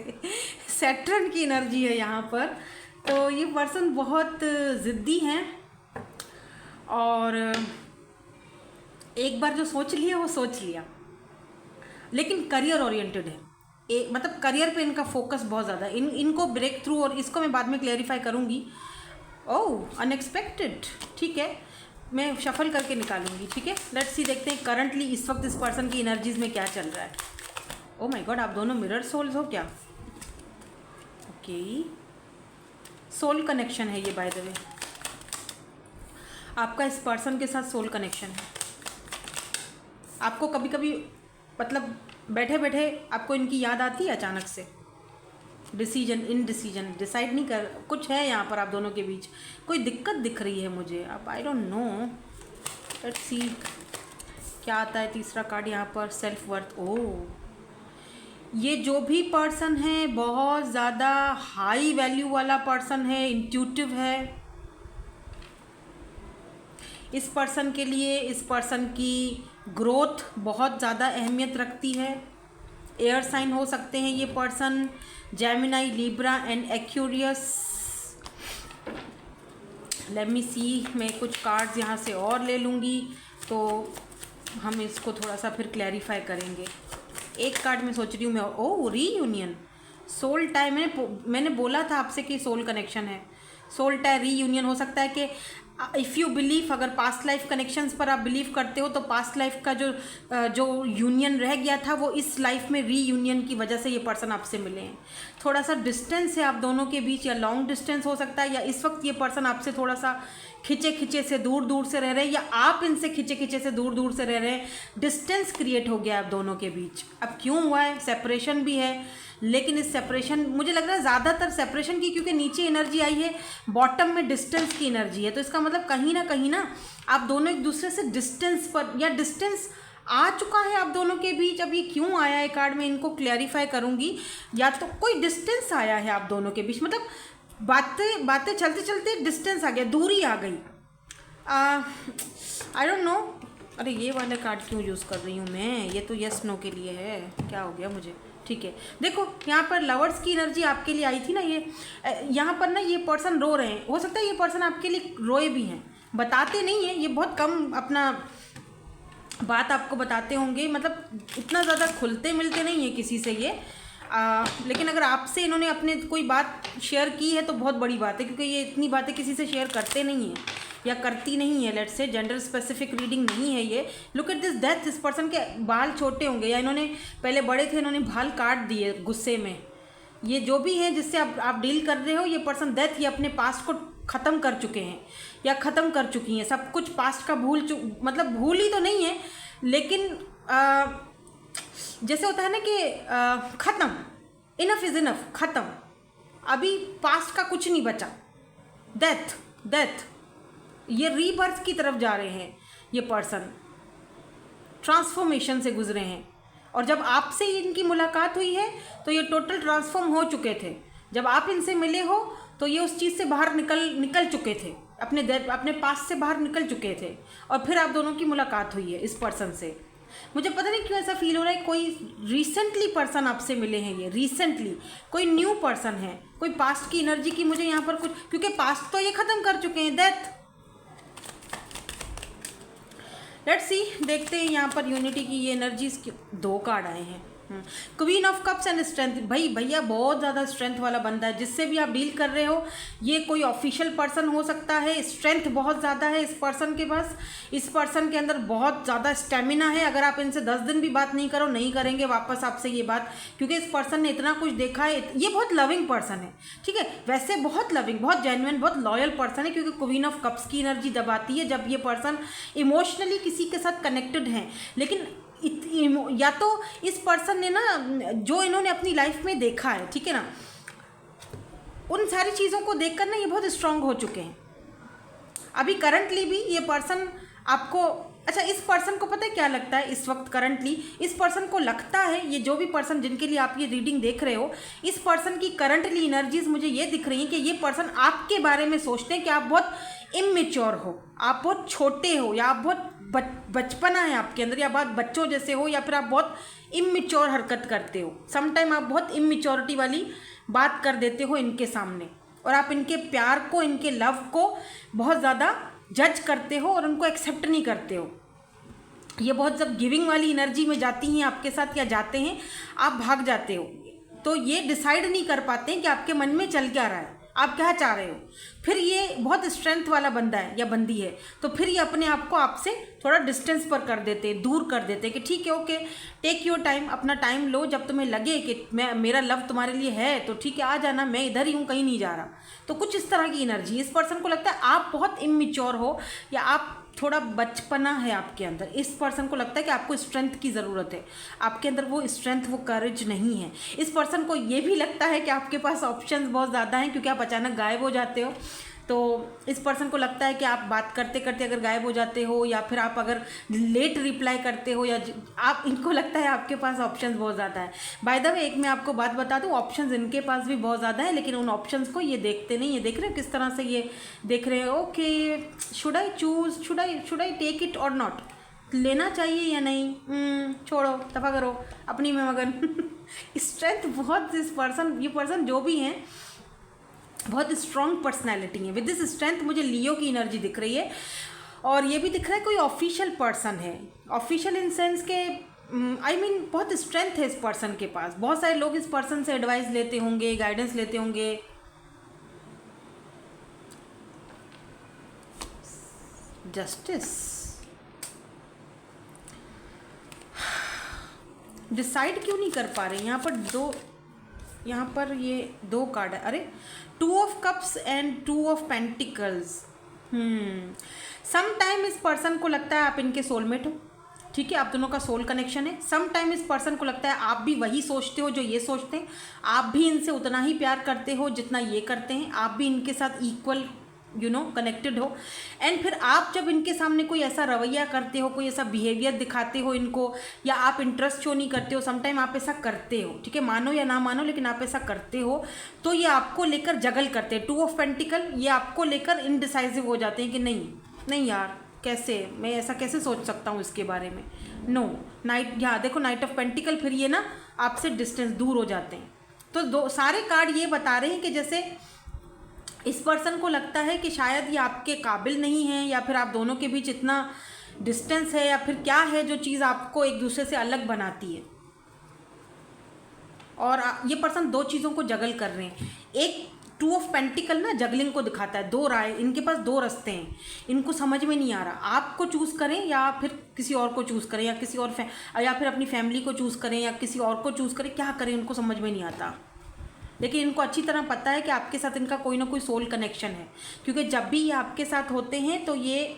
सैटर्न की एनर्जी है यहाँ पर। तो ये पर्सन बहुत ज़िद्दी हैं और एक बार जो सोच लिया वो सोच लिया, लेकिन करियर ओरिएंटेड है। मतलब करियर पे इनका फोकस बहुत ज़्यादा है, इनको ब्रेक थ्रू, और इसको मैं बाद में क्लेरिफाई करूँगी। ओह, अनएक्सपेक्टेड, ठीक है। मैं शफल करके निकालूंगी, ठीक है। लेट्स सी, देखते हैं करंटली इस वक्त इस पर्सन की एनर्जीज में क्या चल रहा है। ओ माय गॉड, आप दोनों मिरर सोल्स हो क्या? ओके, सोल कनेक्शन है ये, बाय द वे आपका इस पर्सन के साथ सोल कनेक्शन है। आपको कभी कभी मतलब बैठे बैठे आपको इनकी याद आती है अचानक से, इनडिसीजन, डिसाइड नहीं कर, कुछ है यहाँ पर आप दोनों के बीच, कोई दिक्कत दिख रही है मुझे। अब आई डोंट नो, लेट्स सी क्या आता है। तीसरा कार्ड यहाँ पर, सेल्फ वर्थ। ओह, ये जो भी पर्सन है बहुत ज़्यादा हाई वैल्यू वाला पर्सन है, इंट्यूटिव है। इस पर्सन के लिए इस पर्सन की ग्रोथ बहुत ज़्यादा अहमियत रखती है। एयर साइन हो सकते हैं ये person, Gemini, Libra and Aquarius. Let me see, मैं कुछ कार्ड्स यहाँ से और ले लूँगी तो हम इसको थोड़ा सा फिर क्लैरिफाई करेंगे। एक कार्ड में सोच रही हूँ मैं, ओह रीयूनियन, सोल टाई। मैंने बोला था आपसे कि सोल कनेक्शन है, सोल टाई रीयूनियन हो सकता है कि इफ़ यू बिलीव, अगर पास्ट लाइफ कनेक्शंस पर आप बिलीव करते हो तो पास्ट लाइफ का जो यूनियन रह गया था वो इस लाइफ में रीयूनियन की वजह से ये पर्सन आपसे मिले हैं। थोड़ा सा डिस्टेंस है आप दोनों के बीच, या लॉन्ग डिस्टेंस हो सकता है, या इस वक्त ये पर्सन आपसे थोड़ा सा खिंचे खिंचे से दूर दूर से रह रहे हैं, या आप इनसे खिंचे खिंचे से दूर दूर से रह रहे हैं। डिस्टेंस क्रिएट हो गया आप दोनों के बीच। अब क्यों हुआ है? सेपरेशन भी है, लेकिन इस सेपरेशन, मुझे लग रहा है ज़्यादातर सेपरेशन की, क्योंकि नीचे एनर्जी आई है, बॉटम में डिस्टेंस की एनर्जी है, तो इसका मतलब कहीं ना आप दोनों एक दूसरे से डिस्टेंस पर, या डिस्टेंस आ चुका है आप दोनों के बीच। अब ये क्यों आया है कार्ड में, इनको क्लैरिफाई करूँगी। या तो कोई डिस्टेंस आया है आप दोनों के बीच, मतलब बातें चलते चलते डिस्टेंस आ गया, दूरी आ गई। आई डोंट नो। अरे ये वाले कार्ड क्यों यूज़ कर रही हूँ मैं, ये तो यस नो के लिए है, क्या हो गया मुझे। ठीक है, देखो यहाँ पर लवर्स की एनर्जी आपके लिए आई थी ना, ये यहाँ पर ना ये पर्सन रो रहे हैं। हो सकता है ये पर्सन आपके लिए रोए भी हैं, बताते नहीं हैं, ये बहुत कम अपना बात आपको बताते होंगे, मतलब इतना ज़्यादा खुलते मिलते नहीं है किसी से ये। लेकिन अगर आपसे इन्होंने अपने कोई बात शेयर की है तो बहुत बड़ी बात है, क्योंकि ये इतनी बातें किसी से शेयर करते नहीं हैं या करती नहीं है। Let's say gender specific reading नहीं है ये। लुक एट दिस डेथ, इस पर्सन के बाल छोटे होंगे, या इन्होंने पहले बड़े थे, इन्होंने बाल काट दिए गुस्से में। ये जो भी है जिससे आप डील कर रहे हो, ये पर्सन डेथ, ये अपने पास्ट को ख़त्म कर चुके हैं या ख़त्म कर चुकी हैं। सब कुछ पास्ट का मतलब भूल ही तो नहीं है, लेकिन जैसे होता है ना कि ख़त्म, इनफ इज़ इनफ, ख़त्म, अभी पास्ट का कुछ नहीं बचा। डेथ, ये रीबर्थ की तरफ जा रहे हैं, ये पर्सन ट्रांसफॉर्मेशन से गुजरे हैं। और जब आपसे इनकी मुलाकात हुई है तो ये टोटल ट्रांसफॉर्म हो चुके थे। जब आप इनसे मिले हो तो ये उस चीज़ से बाहर निकल चुके थे, अपने पास से बाहर निकल चुके थे, और फिर आप दोनों की मुलाकात हुई है इस पर्सन से। मुझे पता नहीं क्यों ऐसा फील हो रहा है, कोई रिसेंटली पर्सन आपसे मिले हैं, ये रिसेंटली कोई न्यू पर्सन है, कोई पास्ट की एनर्जी की मुझे यहाँ पर कुछ, क्योंकि पास्ट तो ये ख़त्म कर चुके हैं, डेथ। लेट्स सी, देखते हैं यहाँ पर यूनिटी की ये एनर्जीज की। 2 कार्ड आए हैं, queen of cups and strength. भैया बहुत ज़्यादा स्ट्रेंथ वाला बंदा है, जिससे भी आप डील कर रहे हो। ये कोई ऑफिशियल पर्सन हो सकता है, स्ट्रेंथ बहुत ज़्यादा है इस पर्सन के पास। इस पर्सन के अंदर बहुत ज़्यादा स्टेमिना है। अगर आप इनसे 10 दिन भी बात नहीं करो, नहीं करेंगे वापस आपसे ये बात, क्योंकि इस पर्सन ने इतना कुछ देखा है। ये बहुत लविंग पर्सन है, ठीक है, वैसे बहुत लविंग, बहुत जेन्युइन, बहुत लॉयल पर्सन है, क्योंकि क्वीन ऑफ कप्स की एनर्जी जब आती है, जब ये पर्सन इमोशनली किसी के साथ कनेक्टेड है। लेकिन या तो इस पर्सन ने ना, जो इन्होंने अपनी लाइफ में देखा है, ठीक है ना, उन सारी चीज़ों को देखकर ना ये बहुत स्ट्रांग हो चुके हैं। अभी करंटली भी ये पर्सन आपको, अच्छा, इस पर्सन को पता है क्या लगता है इस वक्त करंटली? इस पर्सन को लगता है, ये जो भी पर्सन जिनके लिए आप ये रीडिंग देख रहे हो, इस पर्सन की करंटली एनर्जीज मुझे ये दिख रही हैं कि ये पर्सन आपके बारे में सोचते हैं कि आप बहुत इमेच्योर हो, आप बहुत छोटे हो, या आप बहुत बचपना है आपके अंदर, या बहुत बच्चों जैसे हो, या फिर आप बहुत इमेच्योर हरकत करते हो। समटाइम आप बहुत इमेच्योरिटी वाली बात कर देते हो इनके सामने, और आप इनके प्यार को, इनके लव को बहुत ज़्यादा जज करते हो और उनको एक्सेप्ट नहीं करते हो। ये बहुत जब गिविंग वाली एनर्जी में जाती हैं आपके साथ, या जाते हैं, आप भाग जाते हो, तो ये डिसाइड नहीं कर पाते हैं कि आपके मन में चल क्या रहा है। आप क्या चाह रहे हो। फिर ये बहुत स्ट्रेंथ वाला बंदा है या बंदी है, तो फिर ये अपने आप को आपसे थोड़ा डिस्टेंस पर कर देते, दूर कर देते कि ठीक है ओके, टेक योर टाइम, अपना टाइम लो, जब तुम्हें लगे कि मेरा लव तुम्हारे लिए है तो ठीक है आ जाना, मैं इधर ही हूँ, कहीं नहीं जा रहा। तो कुछ इस तरह की एनर्जी इस पर्सन को लगता है। आप बहुत इमेच्योर हो या आप थोड़ा बचपना है आपके अंदर, इस पर्सन को लगता है कि आपको स्ट्रेंथ की ज़रूरत है, आपके अंदर वो स्ट्रेंथ वो करेज नहीं है। इस पर्सन को ये भी लगता है कि आपके पास ऑप्शंस बहुत ज़्यादा हैं, क्योंकि आप अचानक गायब हो जाते हो। तो इस पर्सन को लगता है कि आप बात करते करते अगर गायब हो जाते हो, या फिर आप अगर लेट रिप्लाई करते हो, या आप, इनको लगता है आपके पास ऑप्शंस बहुत ज़्यादा है। बाय द वे एक मैं आपको बात बता दूं, ऑप्शंस इनके पास भी बहुत ज़्यादा है, लेकिन उन ऑप्शंस को ये देखते नहीं है। देख रहे हो किस तरह से ये देख रहे हैं, okay should I choose, should I take it or not, लेना चाहिए या नहीं, छोड़ो दफा करो अपनी में मगन। स्ट्रेंथ बहुत इस पर्सन, ये पर्सन जो भी हैं बहुत स्ट्रॉन्ग पर्सनैलिटी है। विद दिस स्ट्रेंथ मुझे लियो की एनर्जी दिख रही है, और ये भी दिख रहा है कोई ऑफिशियल पर्सन है, ऑफिशियल इन सेंस के आई मीन बहुत स्ट्रेंथ है इस पर्सन के पास। बहुत सारे लोग इस पर्सन से एडवाइस लेते होंगे, गाइडेंस लेते होंगे। जस्टिस, डिसाइड क्यों नहीं कर पा रहे यहाँ पर दो, यहाँ पर ये दो कार्ड है, अरे 2 of cups and 2 of pentacles. Some time इस पर्सन को लगता है आप इनके सोलमेट हो, ठीक है, आप दोनों का सोल कनेक्शन है। सम टाइम इस पर्सन को लगता है आप भी वही सोचते हो जो ये सोचते हैं, आप भी इनसे उतना ही प्यार करते हो जितना ये करते हैं, आप भी इनके साथ इक्वल कनेक्टेड हो। एंड फिर आप जब इनके सामने कोई ऐसा रवैया करते हो, कोई ऐसा बिहेवियर दिखाते हो इनको, या आप इंटरेस्ट शो नहीं करते हो, समटाइम आप ऐसा करते हो, ठीक है, मानो या ना मानो लेकिन आप ऐसा करते हो, तो ये आपको लेकर जगल करते हैं। 2 ऑफ पेंटिकल, ये आपको लेकर इनडिसाइसिव हो जाते हैं कि नहीं नहीं यार, कैसे मैं ऐसा कैसे सोच सकता हूँ इसके बारे में, नो नाइट, यहाँ देखो नाइट ऑफ पेंटिकल, फिर ये ना आपसे डिस्टेंस, दूर हो जाते हैं। तो दो सारे कार्ड ये बता रहे हैं कि जैसे इस पर्सन को लगता है कि शायद ये आपके काबिल नहीं है, या फिर आप दोनों के बीच इतना डिस्टेंस है, या फिर क्या है जो चीज़ आपको एक दूसरे से अलग बनाती है। और ये पर्सन दो चीज़ों को जगल कर रहे हैं। एक 2 ऑफ पेंटिकल ना जगलिंग को दिखाता है, दो राय, इनके पास दो रास्ते हैं, इनको समझ में नहीं आ रहा आपको चूज़ करें या फिर किसी और को चूज़ करें, या किसी और या फिर अपनी फैमिली को चूज़ करें या किसी और को चूज़ करें, क्या करें उनको समझ में नहीं आता। लेकिन इनको अच्छी तरह पता है कि आपके साथ इनका कोई ना कोई सोल कनेक्शन है, क्योंकि जब भी ये आपके साथ होते हैं तो ये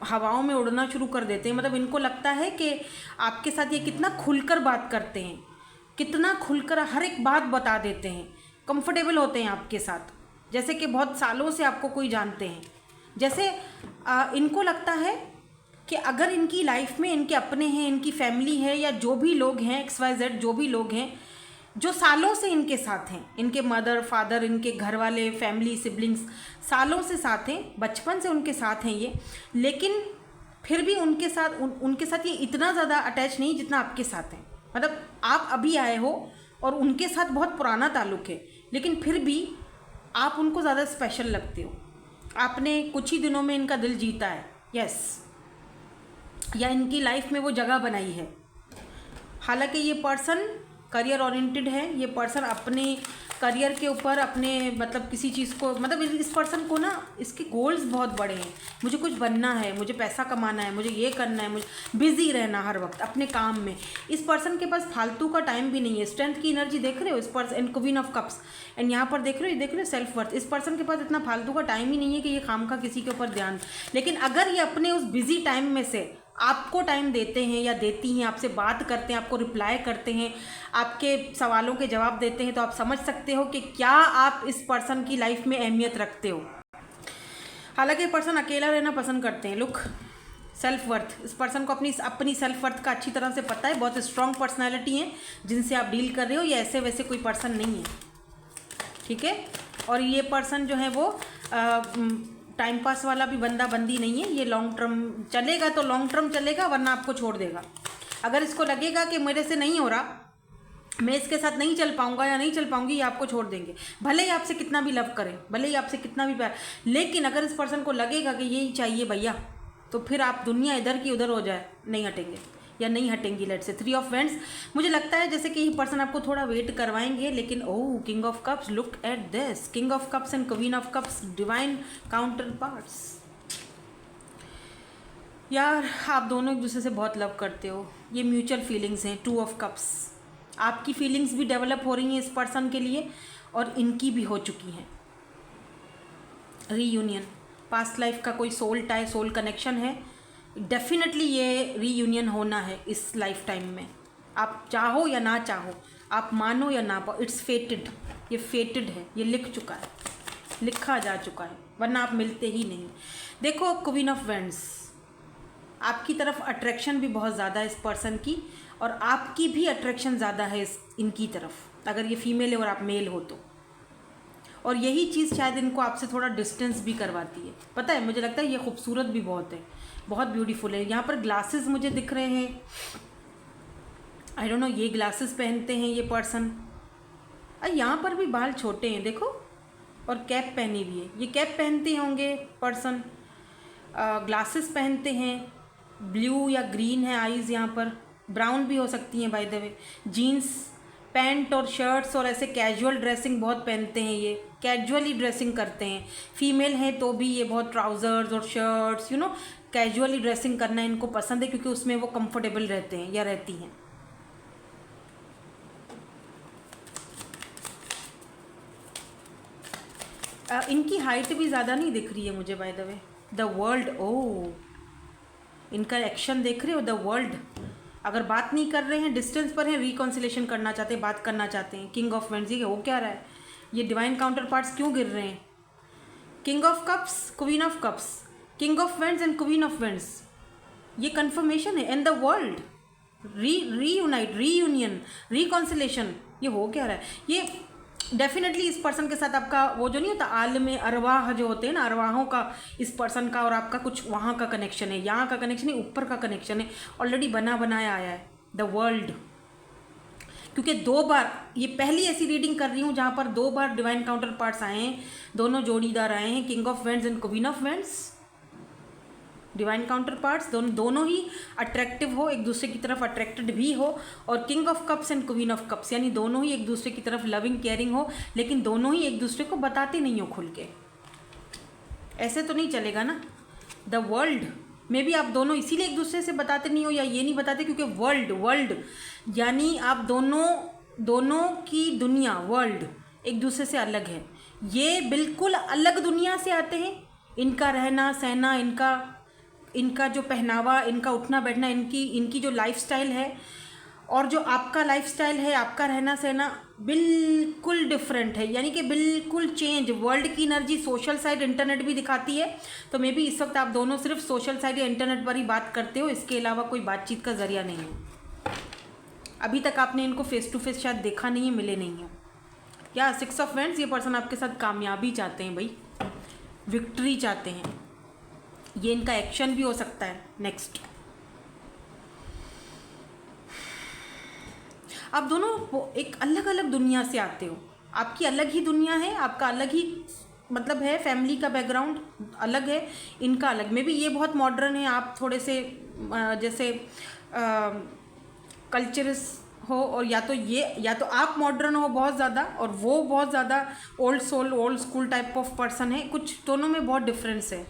हवाओं में उड़ना शुरू कर देते हैं। मतलब इनको लगता है कि आपके साथ ये कितना खुलकर बात करते हैं, कितना खुलकर हर एक बात बता देते हैं, कंफर्टेबल होते हैं आपके साथ, जैसे कि बहुत सालों से आपको कोई जानते हैं। जैसे इनको लगता है कि अगर इनकी लाइफ में इनके अपने हैं, इनकी फैमिली है, या जो भी लोग हैं XYZ, जो भी लोग हैं जो सालों से इनके साथ हैं, इनके मदर फादर, इनके घर वाले, फैमिली, सिबलिंग्स सालों से साथ हैं, बचपन से उनके साथ हैं ये, लेकिन फिर भी उनके साथ ये इतना ज़्यादा अटैच नहीं जितना आपके साथ हैं। मतलब आप अभी आए हो और उनके साथ बहुत पुराना ताल्लुक़ है, लेकिन फिर भी आप उनको ज़्यादा स्पेशल लगते हो। आपने कुछ ही दिनों में इनका दिल जीता है, यस, या इनकी लाइफ में वो जगह बनाई है। हालांकि ये पर्सन करियर ओरिएंटेड है, ये पर्सन अपने करियर के ऊपर, अपने मतलब किसी चीज़ को, मतलब इस पर्सन को ना इसके गोल्स बहुत बड़े हैं, मुझे कुछ बनना है, मुझे पैसा कमाना है, मुझे ये करना है, मुझे बिजी रहना हर वक्त अपने काम में। इस पर्सन के पास फालतू का टाइम भी नहीं है। स्ट्रेंथ की एनर्जी देख रहे हो इस person, and queen of cups, and यहाँ पर देख रहे हो सेल्फ वर्थ। इस पर्सन के पास इतना फालतू का टाइम ही नहीं है कि ये काम का किसी के ऊपर ध्यान, लेकिन अगर ये अपने उस बिजी टाइम में से आपको टाइम देते हैं या देती हैं, आपसे बात करते हैं, आपको रिप्लाई करते हैं, आपके सवालों के जवाब देते हैं, तो आप समझ सकते हो कि क्या आप इस पर्सन की लाइफ में अहमियत रखते हो। हालांकि पर्सन अकेला रहना पसंद करते हैं। लुक, सेल्फ वर्थ, इस पर्सन को अपनी सेल्फ वर्थ का अच्छी तरह से पता है। बहुत स्ट्रॉन्ग पर्सनैलिटी है जिनसे आप डील कर रहे हो, ये ऐसे वैसे कोई पर्सन नहीं है, ठीक है। और ये पर्सन जो है वो टाइम पास वाला भी बंदा बंदी नहीं है। ये लॉन्ग टर्म चलेगा तो लॉन्ग टर्म चलेगा, वरना आपको छोड़ देगा। अगर इसको लगेगा कि मेरे से नहीं हो रहा, मैं इसके साथ नहीं चल पाऊंगा या नहीं चल पाऊंगी, ये आपको छोड़ देंगे, भले ही आपसे कितना भी लव करें, भले ही आपसे कितना भी प्यार। लेकिन अगर इस पर्सन को लगेगा कि यही चाहिए भैया, तो फिर आप दुनिया इधर की उधर हो जाए, नहीं हटेंगे। या नहीं हटेंगी लेट से। 3 ऑफ वेंट्स, मुझे लगता है जैसे कि ये पर्सन आपको थोड़ा वेट करवाएंगे, लेकिन oh king of cups, look at this, king of cups and queen of cups, divine counterparts. यार आप दोनों एक दूसरे से बहुत लव करते हो, ये म्यूचुअल फीलिंग्स हैं। 2 ऑफ कप्स, आपकी फीलिंग्स भी डेवलप हो रही हैं इस पर्सन के लिए और इनकी भी हो चुकी हैं। रीयूनियन, पास्ट लाइफ का कोई सोल टाई, सोल कनेक्शन है, डेफिनेटली ये रीयूनियन होना है इस लाइफ टाइम में, आप चाहो या ना चाहो, आप मानो या ना पाओ, इट्स फेटेड, ये फेटेड है, ये लिख चुका है, लिखा जा चुका है, वरना आप मिलते ही नहीं। देखो क्वीन ऑफ वेंड्स, आपकी तरफ अट्रैक्शन भी बहुत ज़्यादा है इस पर्सन की, और आपकी भी अट्रैक्शन ज़्यादा है इनकी तरफ, अगर ये फीमेल है और आप मेल हो तो। और यही चीज़ शायद इनको आपसे थोड़ा डिस्टेंस भी करवाती है। पता है, मुझे लगता है ये खूबसूरत भी बहुत है, बहुत ब्यूटीफुल है। यहाँ पर ग्लासेस मुझे दिख रहे हैं, आई डोंट नो, ये ग्लासेस पहनते हैं ये पर्सन। यहाँ पर भी बाल छोटे हैं देखो, और कैप पहनी हुई है, ये कैप पहनते होंगे पर्सन। ग्लासेस पहनते हैं, ब्लू या ग्रीन है आईज़, यहाँ पर ब्राउन भी हो सकती हैं by the way. Jeans pant और शर्ट्स और ऐसे कैजुअल ड्रेसिंग बहुत पहनते हैं, ये कैजुअली ड्रेसिंग करते हैं। फीमेल हैं तो भी ये बहुत ट्राउज़र्स और shirts, you know, casually dressing करना इनको पसंद है, क्योंकि उसमें वो कंफर्टेबल रहते हैं या रहती हैं। इनकी हाइट भी ज़्यादा नहीं दिख रही है मुझे by the way. The world, oh इनका एक्शन देख रहे हो, द वर्ल्ड। अगर बात नहीं कर रहे हैं, डिस्टेंस पर हैं, रिकॉन्सिलेशन करना चाहते हैं, बात करना चाहते हैं। किंग ऑफ वेंड्स, ये हो क्या रहा है, ये डिवाइन काउंटर पार्ट्स क्यों गिर रहे हैं। King of cups, queen of cups, king of vends and queen of vends, ये कन्फर्मेशन है। And the world, reunite, reunion, reconciliation, ये हो क्या रहा है। ये डेफिनेटली इस पर्सन के साथ आपका वो जो नहीं होता, आलम अरवाह जो होते हैं ना, अरवाहों का इस पर्सन का और आपका कुछ वहाँ का कनेक्शन है, यहाँ का कनेक्शन है, ऊपर का कनेक्शन है, ऑलरेडी बना बनाया आया है द वर्ल्ड। क्योंकि 2 बार, ये पहली ऐसी रीडिंग कर रही हूँ जहाँ पर 2 बार डिवाइन काउंटर पार्ट्स आए हैं, दोनों जोड़ीदार आए हैं, king of vends and queen of vends. Divine counter parts दोनों ही अट्रैक्टिव हो, एक दूसरे की तरफ अट्रैक्टेड भी हो, और king of cups and queen of cups, यानी दोनों ही एक दूसरे की तरफ लविंग केयरिंग हो, लेकिन दोनों ही एक दूसरे को बताते नहीं हो खुल के। ऐसे तो नहीं चलेगा ना। द वर्ल्ड में भी आप दोनों इसीलिए एक दूसरे से बताते नहीं हो, या ये नहीं बताते क्योंकि वर्ल्ड यानी आप दोनों की दुनिया, वर्ल्ड एक दूसरे से अलग है। ये बिल्कुल अलग दुनिया से आते हैं, इनका रहना सहना, इनका जो पहनावा, इनका उठना बैठना, इनकी जो लाइफस्टाइल है और जो आपका लाइफस्टाइल है, आपका रहना सहना बिल्कुल डिफरेंट है, यानी कि बिल्कुल चेंज। वर्ल्ड की एनर्जी सोशल साइड इंटरनेट भी दिखाती है, तो मे बी इस वक्त आप दोनों सिर्फ सोशल साइड या इंटरनेट पर ही बात करते हो, इसके अलावा कोई बातचीत का जरिया नहीं है। अभी तक आपने इनको फेस टू फेस शायद देखा नहीं है, मिले नहीं है। या 6 ऑफ वेंड्स, ये पर्सन आपके साथ कामयाबी चाहते हैं भाई, विक्ट्री चाहते हैं, ये इनका एक्शन भी हो सकता है। नेक्स्ट, आप दोनों एक अलग अलग दुनिया से आते हो, आपकी अलग ही दुनिया है, आपका अलग ही मतलब है, फैमिली का बैकग्राउंड अलग है, इनका अलग। में भी ये बहुत मॉडर्न है, आप थोड़े से जैसे कल्चरस हो, और या तो आप मॉडर्न हो बहुत ज़्यादा और वो बहुत ज़्यादा old soul, old school type of person है। कुछ दोनों में बहुत डिफरेंस है,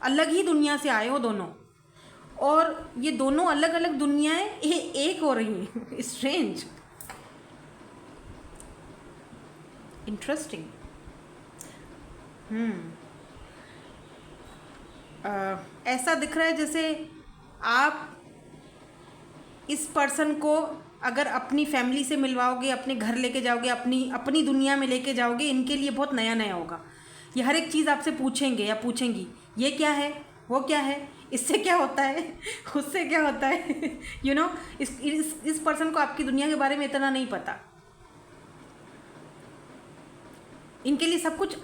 अलग ही दुनिया से आए हो दोनों, और ये दोनों अलग अलग दुनियाएं एक हो रही हैं। Strange, interesting. ऐसा दिख रहा है जैसे आप इस पर्सन को अगर अपनी फैमिली से मिलवाओगे, अपने घर लेके जाओगे, अपनी दुनिया में लेके जाओगे, इनके लिए बहुत नया नया होगा। ये हर एक चीज़ आपसे पूछेंगे या पूछेंगी, ये क्या है, वो क्या है, इससे क्या होता है, उससे क्या होता है। यू नो, इस पर्सन को आपकी दुनिया के बारे में इतना नहीं पता। इनके लिए सब कुछ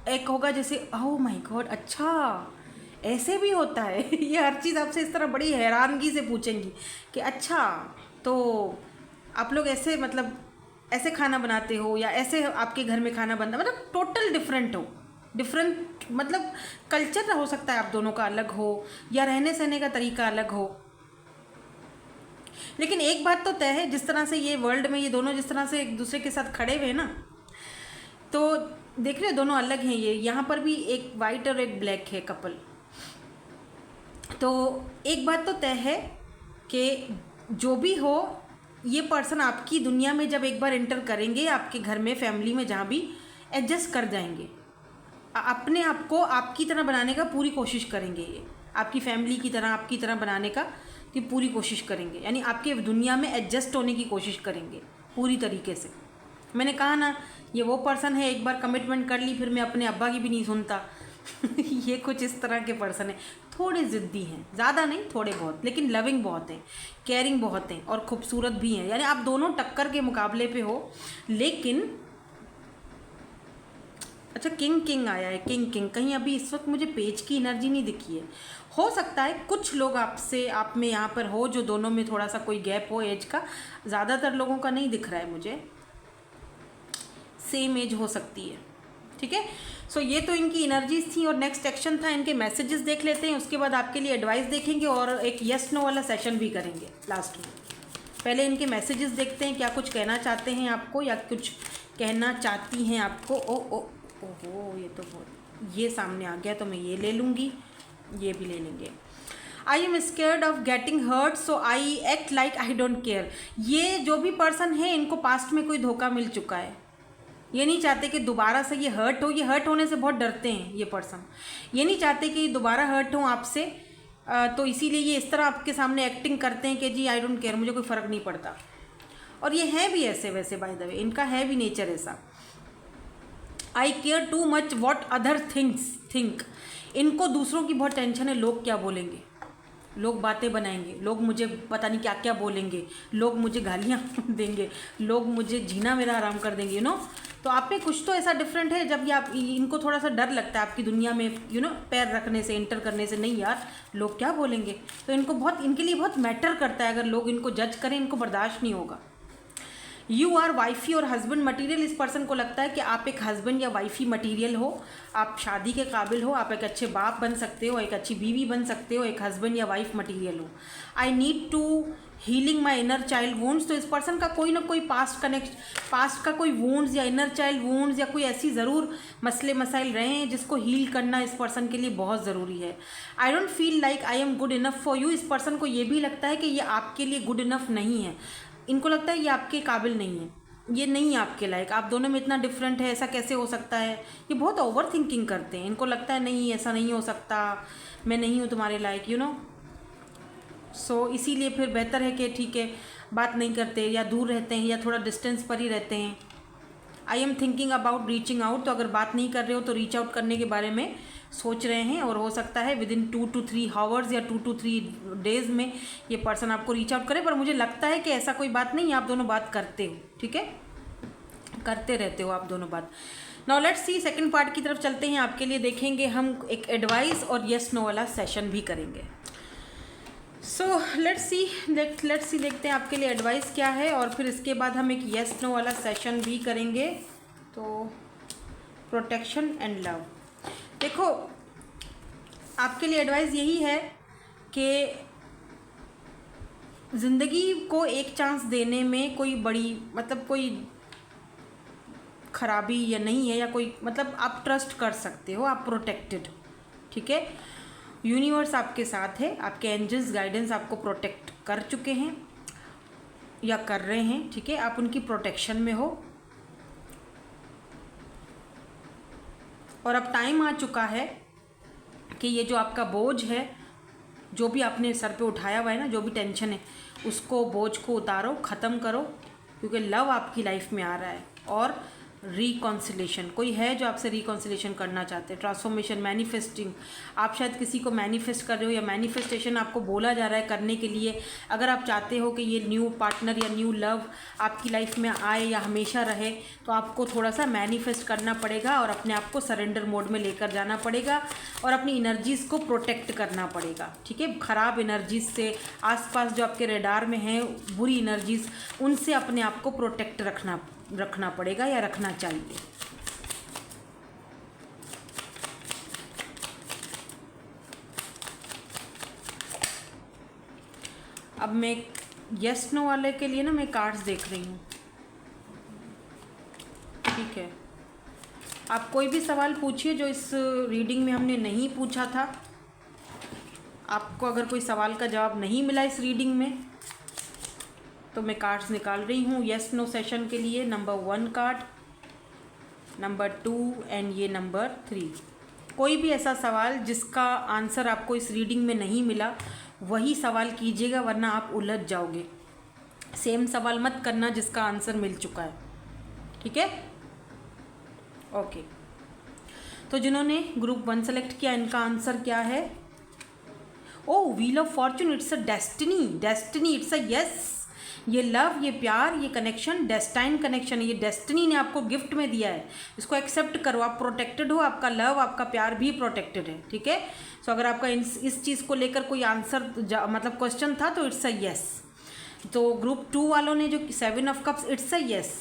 एक होगा जैसे ओह माय गॉड, अच्छा ऐसे भी होता है। ये हर चीज़ आपसे इस तरह बड़ी हैरानगी से पूछेंगी कि अच्छा तो आप लोग ऐसे मतलब ऐसे खाना बनाते हो, या ऐसे आपके घर में खाना बनता, मतलब टोटल डिफरेंट मतलब कल्चर हो सकता है आप दोनों का अलग हो, या रहने सहने का तरीका अलग हो। लेकिन एक बात तो तय है, जिस तरह से ये वर्ल्ड में ये दोनों जिस तरह से एक दूसरे के साथ खड़े हुए हैं ना, तो देख रहे हो दोनों अलग हैं। ये यहाँ पर भी एक वाइट और एक ब्लैक है कपल। तो एक बात तो तय है कि जो भी हो, ये पर्सन आपकी दुनिया में जब एक बार एंटर करेंगे, आपके घर में, फैमिली में, जहाँ भी, एडजस्ट कर जाएंगे। अपने आप को आपकी तरह बनाने का पूरी कोशिश करेंगे। ये आपकी फैमिली की तरह, आपकी तरह बनाने का की पूरी कोशिश करेंगे, यानी आपके दुनिया में एडजस्ट होने की कोशिश करेंगे पूरी तरीके से। मैंने कहा ना, ये वो पर्सन है, एक बार कमिटमेंट कर ली फिर मैं अपने अब्बा की भी नहीं सुनता। ये कुछ इस तरह के पर्सन है। थोड़े ज़िद्दी हैं, ज़्यादा नहीं, थोड़े बहुत, लेकिन लविंग बहुत हैं, केयरिंग बहुत हैं और खूबसूरत भी हैं। यानी आप दोनों टक्कर के मुकाबले पे हो। लेकिन अच्छा, किंग आया है, किंग कहीं अभी इस वक्त मुझे पेज की एनर्जी नहीं दिखी है। हो सकता है कुछ लोग आपसे, आप में यहाँ पर हो जो दोनों में थोड़ा सा कोई गैप हो एज का। ज़्यादातर लोगों का नहीं दिख रहा है मुझे, सेम एज हो सकती है। ठीक है, सो ये तो इनकी एनर्जीज थी और नेक्स्ट एक्शन था। इनके मैसेजेस देख लेते हैं, उसके बाद आपके लिए एडवाइस देखेंगे और एक यस नो वाला सेशन भी करेंगे लास्ट में। पहले इनके मैसेजेस देखते हैं, क्या कुछ कहना चाहते हैं आपको या कुछ कहना चाहती हैं आपको। ओहो, ये तो बहुत, ये सामने आ गया तो मैं ये ले लूँगी, ये भी ले लेंगे। I am scared of getting hurt so I act like I don't care. ये जो भी पर्सन है, इनको पास्ट में कोई धोखा मिल चुका है। ये नहीं चाहते कि दोबारा से ये हर्ट हो। ये हर्ट होने से बहुत डरते हैं ये पर्सन। ये नहीं चाहते कि दोबारा हर्ट हो आपसे, तो इसीलिए ये इस तरह आपके सामने एक्टिंग करते हैं कि जी आई डोंट केयर, मुझे कोई फ़र्क नहीं पड़ता। और ये है भी ऐसे वैसे, बाय द वे, इनका है भी नेचर ऐसा। I care too much what other think. इनको दूसरों की बहुत टेंशन है, लोग क्या बोलेंगे, लोग बातें बनाएंगे, लोग मुझे पता नहीं क्या क्या बोलेंगे, लोग मुझे गालियाँ देंगे, लोग मुझे जीना मेरा आराम कर देंगे, यू नो। तो आप में कुछ तो ऐसा डिफरेंट है जब ये आप, इनको थोड़ा सा डर लगता है आपकी दुनिया में, यू नो, पैर रखने से, एंटर करने से। नहीं यार, लोग क्या बोलेंगे, तो इनको बहुत, इनके लिए बहुत मैटर करता है। अगर लोग इनको जज करें, इनको बर्दाश्त नहीं होगा। यू आर वाइफी और हस्बैंड मटीरियल। इस पर्सन को लगता है कि आप एक हस्बैंड या वाइफी मटीरियल हो, आप शादी के काबिल हो, आप एक अच्छे बाप बन सकते हो, एक अच्छी बीवी बन सकते हो, एक हस्बैंड या वाइफ मटीरियल हो। I need to healing my inner child wounds. तो इस पर्सन का कोई ना कोई पास्ट का कोई वूंड्स या इनर चाइल्ड वूंड्स या कोई ऐसी ज़रूर मसले मसाइल रहे हैं जिसको हील करना इस पर्सन के लिए बहुत ज़रूरी है। I don't feel like I am good enough for you. इस पर्सन को ये भी लगता है कि ये आपके लिए गुड इनफ नहीं है। इनको लगता है ये आपके काबिल नहीं है, ये नहीं है आपके लायक, आप दोनों में इतना डिफरेंट है, ऐसा कैसे हो सकता है। ये बहुत ओवर थिंकिंग करते हैं। इनको लगता है नहीं, ऐसा नहीं हो सकता, मैं नहीं हूँ तुम्हारे लायक, यू नो। सो इसीलिए फिर बेहतर है कि ठीक है, बात नहीं करते या दूर रहते हैं या थोड़ा डिस्टेंस पर ही रहते हैं। I am thinking about reaching out. तो अगर बात नहीं कर रहे हो तो रीच आउट करने के बारे में सोच रहे हैं, और हो सकता है विद इन 2 to 3 आवर्स या 2 to 3 डेज़ में ये पर्सन आपको रीच आउट करे। पर मुझे लगता है कि ऐसा कोई बात नहीं, आप दोनों बात करते हो, ठीक है, करते रहते हो आप दोनों बात। Now let's see, second part की तरफ चलते हैं। आपके लिए देखेंगे हम एक एडवाइस और यस नो वाला सेशन भी करेंगे। सो लेट्स सी देखते हैं आपके लिए एडवाइस क्या है, और फिर इसके बाद हम एक यस नो वाला सेशन भी करेंगे। तो प्रोटेक्शन एंड लव। देखो, आपके लिए एडवाइस यही है कि ज़िंदगी को एक चांस देने में कोई बड़ी, मतलब कोई खराबी या नहीं है, या कोई, मतलब आप ट्रस्ट कर सकते हो, आप प्रोटेक्टेड, ठीक है। यूनिवर्स आपके साथ है, आपके एंजल्स गाइडेंस आपको प्रोटेक्ट कर चुके हैं या कर रहे हैं, ठीक है। आप उनकी प्रोटेक्शन में हो, और अब टाइम आ चुका है कि ये जो आपका बोझ है, जो भी आपने सर पे उठाया हुआ है ना, जो भी टेंशन है, उसको, बोझ को उतारो, ख़त्म करो, क्योंकि लव आपकी लाइफ में आ रहा है। और रिकॉन्सिलेशन, कोई है जो आपसे रिकॉन्सिलेशन करना चाहते हैं, ट्रांसफॉर्मेशन, मैनिफेस्टिंग। आप शायद किसी को मैनिफेस्ट कर रहे हो, या मैनिफेस्टेशन आपको बोला जा रहा है करने के लिए। अगर आप चाहते हो कि ये न्यू पार्टनर या न्यू लव आपकी लाइफ में आए या हमेशा रहे, तो आपको थोड़ा सा मैनिफेस्ट करना पड़ेगा और अपने आप को सरेंडर मोड में लेकर जाना पड़ेगा, और अपनी एनर्जीज़ को प्रोटेक्ट करना पड़ेगा, ठीक है। ख़राब एनर्जीज से, आसपास जो आपके रेडार में हैं बुरी एनर्जीज, उनसे अपने आप को प्रोटेक्ट रखना पड़ेगा या रखना चाहिए। अब मैं येस नो वाले के लिए ना मैं कार्ड्स देख रही हूँ, ठीक है। आप कोई भी सवाल पूछिए जो इस रीडिंग में हमने नहीं पूछा था। आपको अगर कोई सवाल का जवाब नहीं मिला इस रीडिंग में तो मैं कार्ड्स निकाल रही हूँ येस नो सेशन के लिए। नंबर 1 कार्ड, नंबर 2 एंड ये नंबर 3। कोई भी ऐसा सवाल जिसका आंसर आपको इस रीडिंग में नहीं मिला वही सवाल कीजिएगा, वरना आप उलझ जाओगे। सेम सवाल मत करना जिसका आंसर मिल चुका है, ठीक है। ओके, तो जिन्होंने ग्रुप 1 सेलेक्ट किया इनका आंसर क्या है? Oh, wheel of fortune, it's a destiny. Destiny, it's a yes. ये लव, ये प्यार, ये कनेक्शन डेस्टाइन कनेक्शन है, ये डेस्टिनी ने आपको गिफ्ट में दिया है। इसको एक्सेप्ट करो, आप प्रोटेक्टेड हो, आपका लव, आपका प्यार भी प्रोटेक्टेड है, ठीक है। सो अगर आपका इस चीज़ को लेकर कोई आंसर मतलब क्वेश्चन था तो इट्स अ यस। तो ग्रुप 2 वालों ने जो 7 of cups, it's a yes,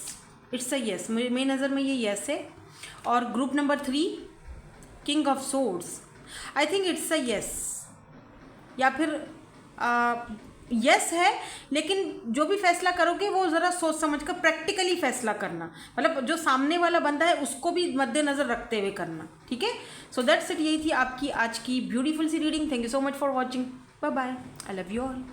it's a yes, मेरी नज़र में ये यस है। और group number 3 king of swords, I think it's a yes, या फिर यस है, लेकिन जो भी फैसला करोगे वो ज़रा सोच समझ कर प्रैक्टिकली फैसला करना, मतलब जो सामने वाला बंदा है उसको भी मद्देनज़र रखते हुए करना, ठीक है। सो दैट्स इट, यही थी आपकी आज की ब्यूटीफुल सी reading. Thank you so much for watching, bye bye, I love you all.